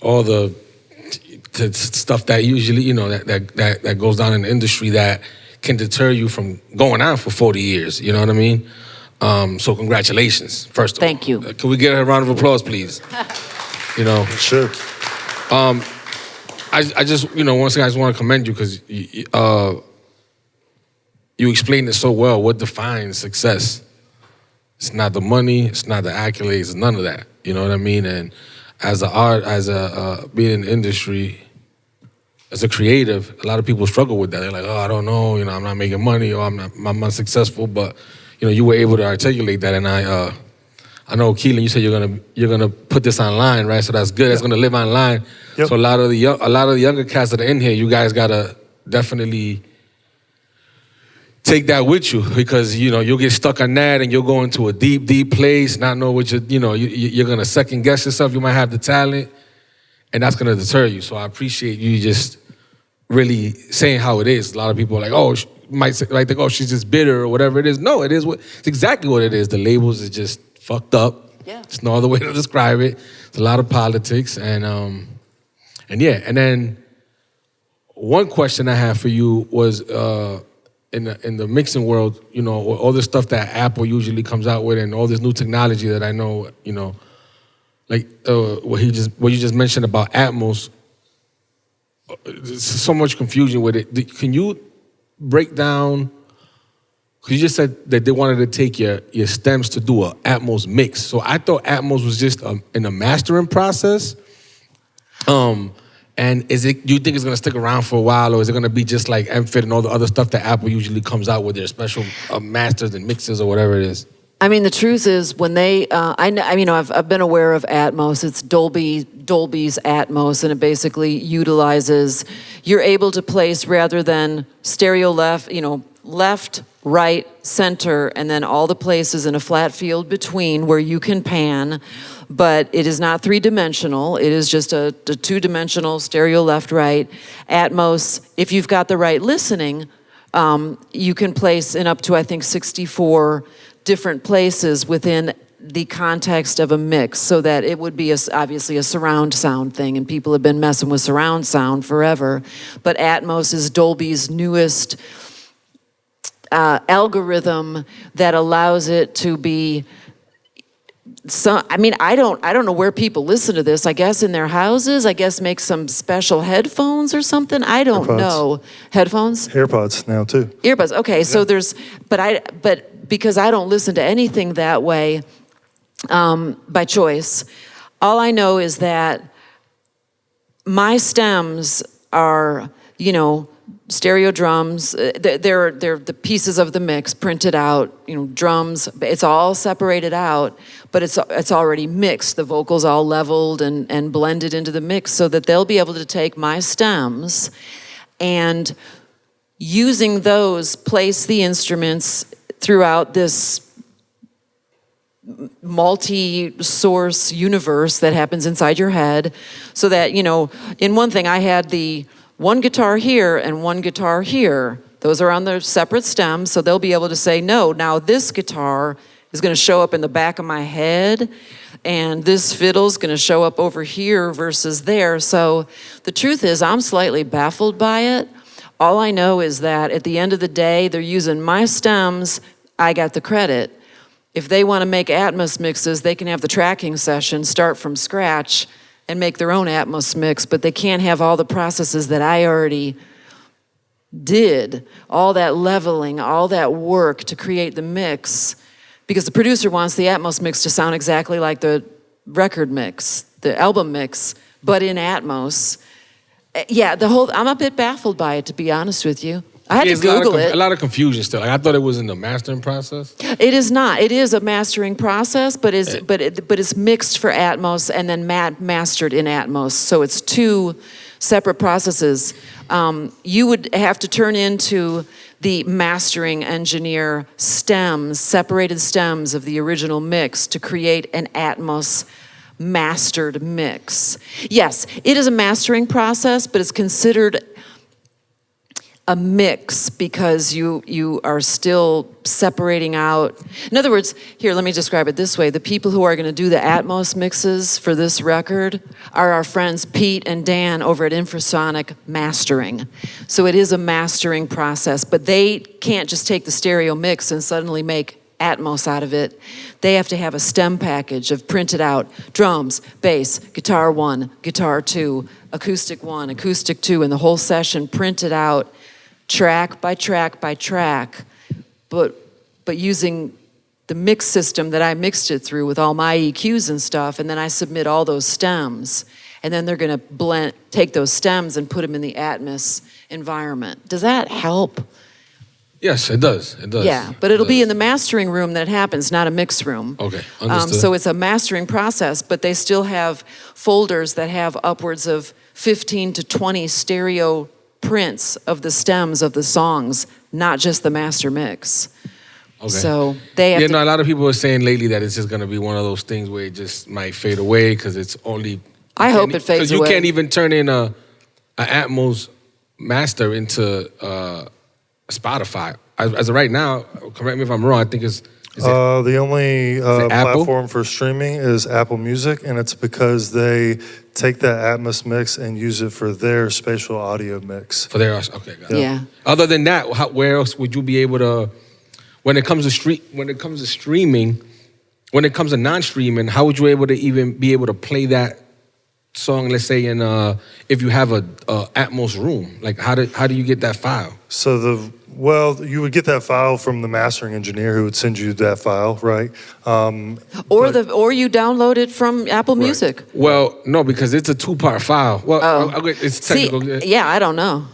all the stuff that usually, that goes down in the industry that can deter you from going on for 40 years, you know what I mean? So congratulations, first of all. Thank you. Can we get a round of applause, please? Sure. I just, once again, I just want to commend you, because you explained it so well. What defines success? It's not the money, it's not the accolades, it's none of that. You know what I mean? And as being in the industry, as a creative, a lot of people struggle with that. They're like, oh, I don't know, I'm not making money, or I'm not successful. But you were able to articulate that, and I know, Keylan, you said you're gonna put this online, right? So that's good. That's gonna live online. Yep. So a lot of the younger cats that are in here, you guys gotta definitely take that with you, because you'll get stuck on that, and you'll go into a deep place, not know what you're gonna second guess yourself. You might have the talent, and that's gonna deter you. So I appreciate you just really saying how it is. A lot of people are like, oh, might think, oh, she's just bitter or whatever it is. No, it's exactly what it is. The labels is just fucked up. Yeah. There's no other way to describe it. It's a lot of politics, and then one question I have for you was in the mixing world, all this stuff that Apple usually comes out with, and all this new technology that I know, like what you just mentioned about Atmos. There's so much confusion with it. Can you break down? Because you just said that they wanted to take your stems to do a Atmos mix. So I thought Atmos was just in a mastering process. And do you think it's gonna stick around for a while, or is it gonna be just like MFIT and all the other stuff that Apple usually comes out with, their special masters and mixes or whatever it is? I mean, the truth is, when they, I've been aware of Atmos. It's Dolby's Atmos, and it basically utilizes, you're able to place, rather than stereo left, left, right, center, and then all the places in a flat field between where you can pan, but it is not three-dimensional. It is just a two-dimensional stereo left, right. Atmos, if you've got the right listening, you can place in up to, I think, 64 different places within the context of a mix, so that it would be obviously a surround sound thing, and people have been messing with surround sound forever. But Atmos is Dolby's newest algorithm that allows it to be. So, I mean, I don't know where people listen to this. I guess in their houses. I guess make some special headphones or something. I don't AirPods. know. Headphones? AirPods now too. Earbuds. Okay, so there's, but because I don't listen to anything that way by choice, all I know is that my stems are, stereo drums. They're the pieces of the mix printed out. Drums. It's all separated out, but it's already mixed. The vocals all leveled and blended into the mix, so that they'll be able to take my stems and using those place the instruments throughout this multi-source universe that happens inside your head, so that in one thing I had the one guitar here and one guitar here. Those are on their separate stems, so they'll be able to say, no, now this guitar is going to show up in the back of my head, and this fiddle's going to show up over here versus there. So the truth is, I'm slightly baffled by it. All I know is that at the end of the day, they're using my stems. I got the credit. If they want to make Atmos mixes, they can have the tracking session, start from scratch, and make their own Atmos mix, but they can't have all the processes that I already did, all that leveling, all that work to create the mix, because the producer wants the Atmos mix to sound exactly like the record mix, the album mix, but in Atmos. Yeah, I'm a bit baffled by it, to be honest with you. I had to Google it. A lot of confusion still. Like, I thought it was in the mastering process. It is not. It is a mastering process, but it's mixed for Atmos and then mastered in Atmos. So it's two separate processes. You would have to turn into the mastering engineer separated stems of the original mix to create an Atmos mastered mix. Yes, it is a mastering process, but it's considered a mix because you are still separating out. In other words, here, let me describe it this way. The people who are going to do the Atmos mixes for this record are our friends Pete and Dan over at Infrasonic Mastering. So it is a mastering process, but they can't just take the stereo mix and suddenly make Atmos out of it. They have to have a stem package of printed out drums, bass, guitar 1, guitar 2, acoustic 1, acoustic 2, and the whole session printed out track by track by track, but using the mix system that I mixed it through with all my EQs and stuff, and then I submit all those stems, and then they're going to take those stems and put them in the Atmos environment. Does that help? Yes, it does. It does. Yeah, but it'll be in the mastering room that it happens, not a mix room. Okay, understood. So it's a mastering process, but they still have folders that have upwards of 15 to 20 stereo prints of the stems of the songs, not just the master mix. Okay. So they have a lot of people are saying lately that it's just going to be one of those things where it just might fade away because it's only. I hope it fades away. Because you can't even turn in a Atmos master into Spotify. As of right now, correct me if I'm wrong, I think the only Apple? platform for streaming is Apple Music, and it's because they take that Atmos mix and use it for their spatial audio mix. For their okay, got it. Yeah. Other than that, where else would you be able to? When it comes to streaming, when it comes to non-streaming, how would you even be able to play that song? Let's say if you have a Atmos room, like how do you get that file? So you would get that file from the mastering engineer who would send you that file, right? Or you download it from Apple Music. Well, no, because it's a 2-part file. Well, it's technical. I don't know.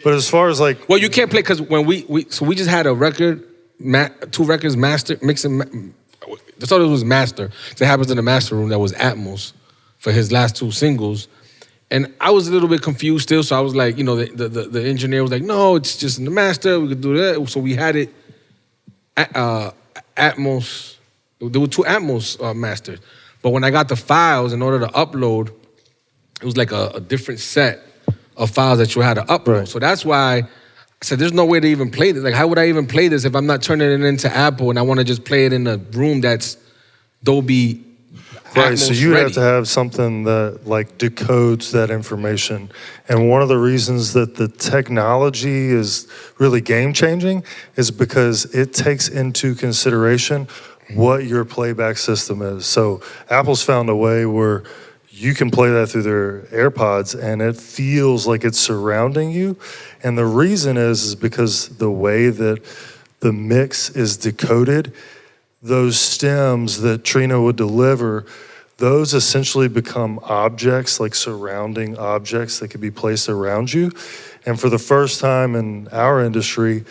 But as far as well, you can't play because when we just had a record, 2 records master mixing. I thought it was master. So it happens in the master room that was Atmos for his last 2 singles. And I was a little bit confused still, so I was like, the engineer was like, no, it's just in the master, we could do that. So we had it Atmos, there were 2 Atmos masters. But when I got the files, in order to upload, it was like a different set of files that you had to upload. Right. So that's why I said, there's no way to even play this. Like, how would I even play this if I'm not turning it into Apple and I want to just play it in a room that's Dolby Right, Atmos so you ready? have to have something that like decodes that information. And one of the reasons that the technology is really game changing is because it takes into consideration what your playback system is. So Apple's found a way where you can play that through their AirPods and it feels like it's surrounding you. And the reason is because the way that the mix is decoded, those stems that Trina would deliver, those essentially become objects, like surrounding objects that could be placed around you. And for the first time in our industry,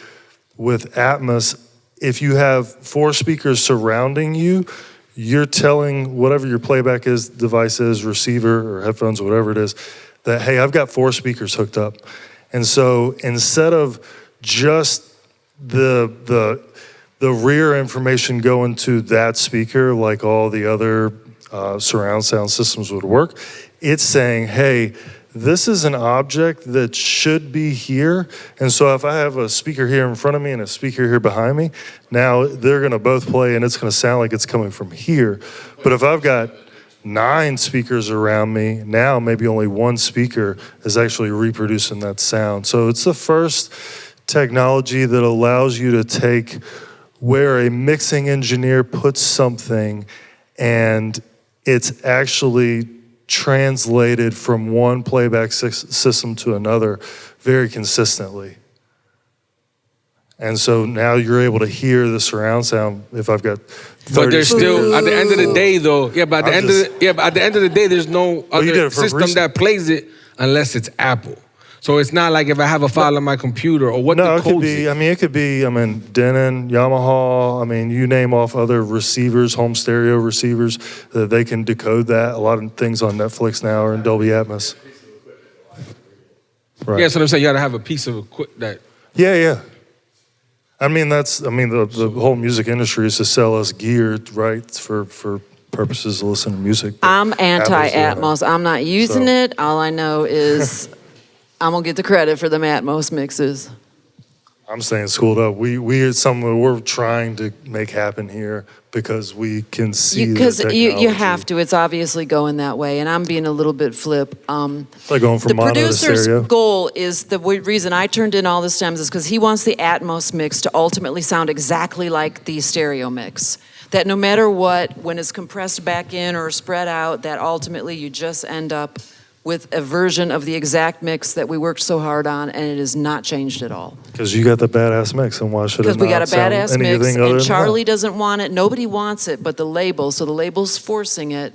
with Atmos, if you have 4 speakers surrounding you, you're telling whatever your playback device is, receiver or headphones, whatever it is, that, hey, I've got 4 speakers hooked up. And so instead of just the rear information going to that speaker like all the other surround sound systems would work, it's saying, hey, this is an object that should be here. And so if I have a speaker here in front of me and a speaker here behind me, now they're gonna both play and it's gonna sound like it's coming from here. But if I've got 9 speakers around me, now maybe only 1 speaker is actually reproducing that sound. So it's the first technology that allows you to take where a mixing engineer puts something and it's actually translated from one playback system to another very consistently. And so now you're able to hear the surround sound if I've got 30 But there's still, at the end of the day though, but at the end of the day, there's no other system that plays it unless it's Apple. So it's not like if I have a file on my computer or what no, the code is. It could be, Denon, Yamaha, you name off other receivers, home stereo receivers, that they can decode that. A lot of things on Netflix now are in Dolby Atmos. Right. Yeah, so I'm saying you gotta have a piece of equipment that. Yeah. The whole music industry is to sell us gear, right, for purposes of listening to music. I'm anti-Atmos. I'm not using it. All I know is I'm gonna get the credit for them Atmos mixes. I'm staying schooled up. It's something that we're trying to make happen here because we can see because you have to. It's obviously going that way, and I'm being a little bit flip. It's like going from the mono to producer's stereo. goal is the reason I turned in all the stems is because he wants the Atmos mix to ultimately sound exactly like the stereo mix. That no matter what, when it's compressed back in or spread out, that ultimately you just end up with a version of the exact mix that we worked so hard on, and it has not changed at all. Because you got the badass mix, and why should it not Because we got a sound badass anything mix, other and than Charlie that? doesn't want it. Nobody wants it but the label, so the label's forcing it.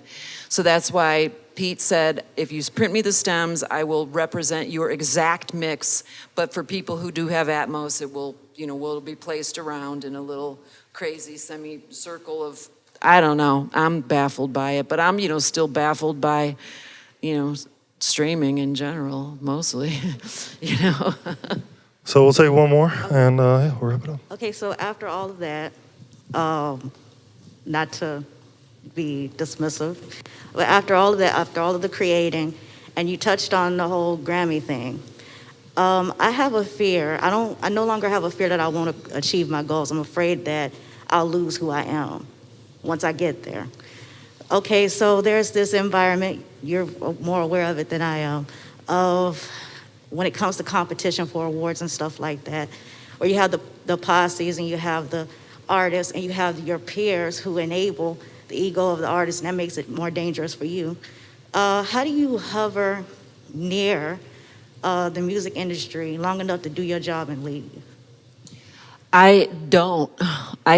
So that's why Pete said, if you print me the stems, I will represent your exact mix, but for people who do have Atmos, it will be placed around in a little crazy semicircle of, I don't know, I'm baffled by it, but I'm, still baffled by, streaming in general, mostly, So we'll take one more, and we'll wrap it up. Okay, so after all of that, not to be dismissive, but after all of the creating, and you touched on the whole Grammy thing, I have a fear. I no longer have a fear that I won't achieve my goals. I'm afraid that I'll lose who I am once I get there. Okay, so there's this environment, you're more aware of it than I am, of when it comes to competition for awards and stuff like that, where you have the posses and you have the artists and you have your peers who enable the ego of the artist, and that makes it more dangerous for you. How do you hover near the music industry long enough to do your job and leave? I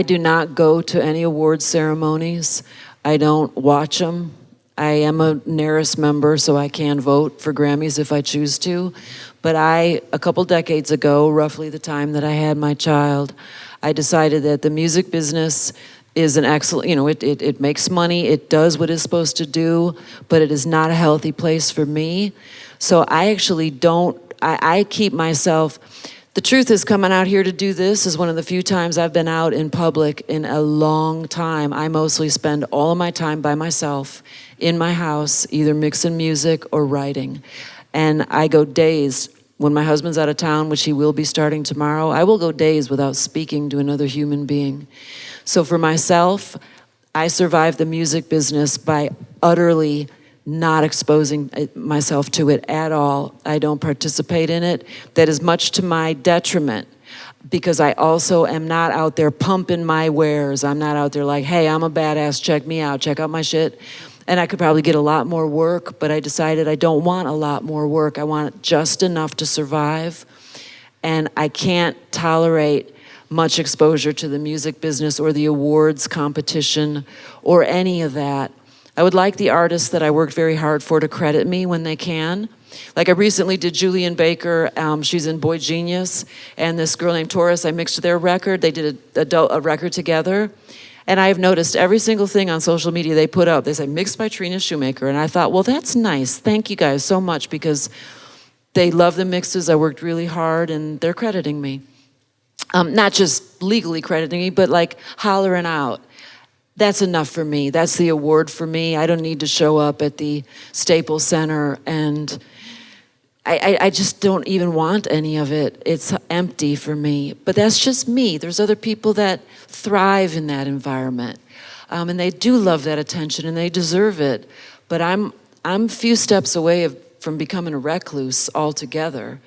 do not go to any awards ceremonies. I don't watch them. I am a NARIS member, so I can vote for Grammys if I choose to. But a couple decades ago, roughly the time that I had my child, I decided that the music business is an excellent, it makes money, it does what it's supposed to do, but it is not a healthy place for me. So I actually I keep myself. The truth is, coming out here to do this is one of the few times I've been out in public in a long time. I mostly spend all of my time by myself in my house, either mixing music or writing. And I go days when my husband's out of town, which he will be starting tomorrow, I will go days without speaking to another human being. So for myself, I survived the music business by utterly not exposing myself to it at all. I don't participate in it. That is much to my detriment, because I also am not out there pumping my wares. I'm not out there like, hey, I'm a badass, check me out, check out my shit. And I could probably get a lot more work, but I decided I don't want a lot more work. I want just enough to survive. And I can't tolerate much exposure to the music business or the awards competition or any of that. I would like the artists that I worked very hard for to credit me when they can. Like I recently did Julian Baker, she's in Boy Genius, and this girl named Taurus, I mixed their record. They did a record together. And I've noticed every single thing on social media they put up, they say, mixed by Trina Shoemaker. And I thought, well, that's nice. Thank you guys so much, because they love the mixes. I worked really hard, and they're crediting me. Not just legally crediting me, but like hollering out. That's enough for me. That's the award for me. I don't need to show up at the Staples Center, and I just don't even want any of it. It's empty for me. But that's just me. There's other people that thrive in that environment. And they do love that attention, and they deserve it. But I'm a few steps away from becoming a recluse altogether,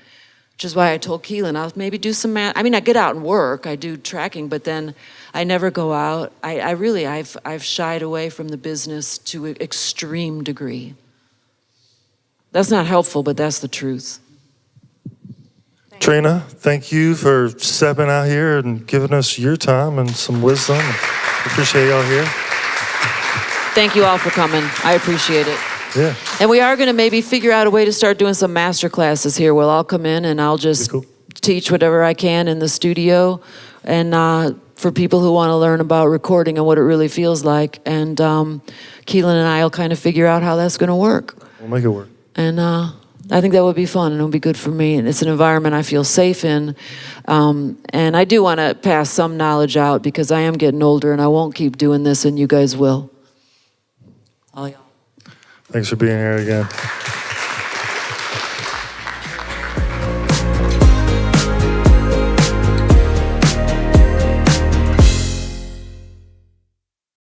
which is why I told Keylan I'll maybe do some math. I mean, I get out and work. I do tracking, but then I never go out. I've shied away from the business to an extreme degree. That's not helpful, but that's the truth. Trina, thank you for stepping out here and giving us your time and some wisdom. Appreciate y'all here. Thank you all for coming. I appreciate it. Yeah. And we are going to maybe figure out a way to start doing some master classes here. We'll all come in, and I'll just teach whatever I can in the studio. And for people who want to learn about recording and what it really feels like. And Keylan and I will kind of figure out how that's going to work. We'll make it work. And I think that would be fun, and it would be good for me. And it's an environment I feel safe in. And I do want to pass some knowledge out, because I am getting older, and I won't keep doing this, and you guys will. All y'all. Thanks for being here again.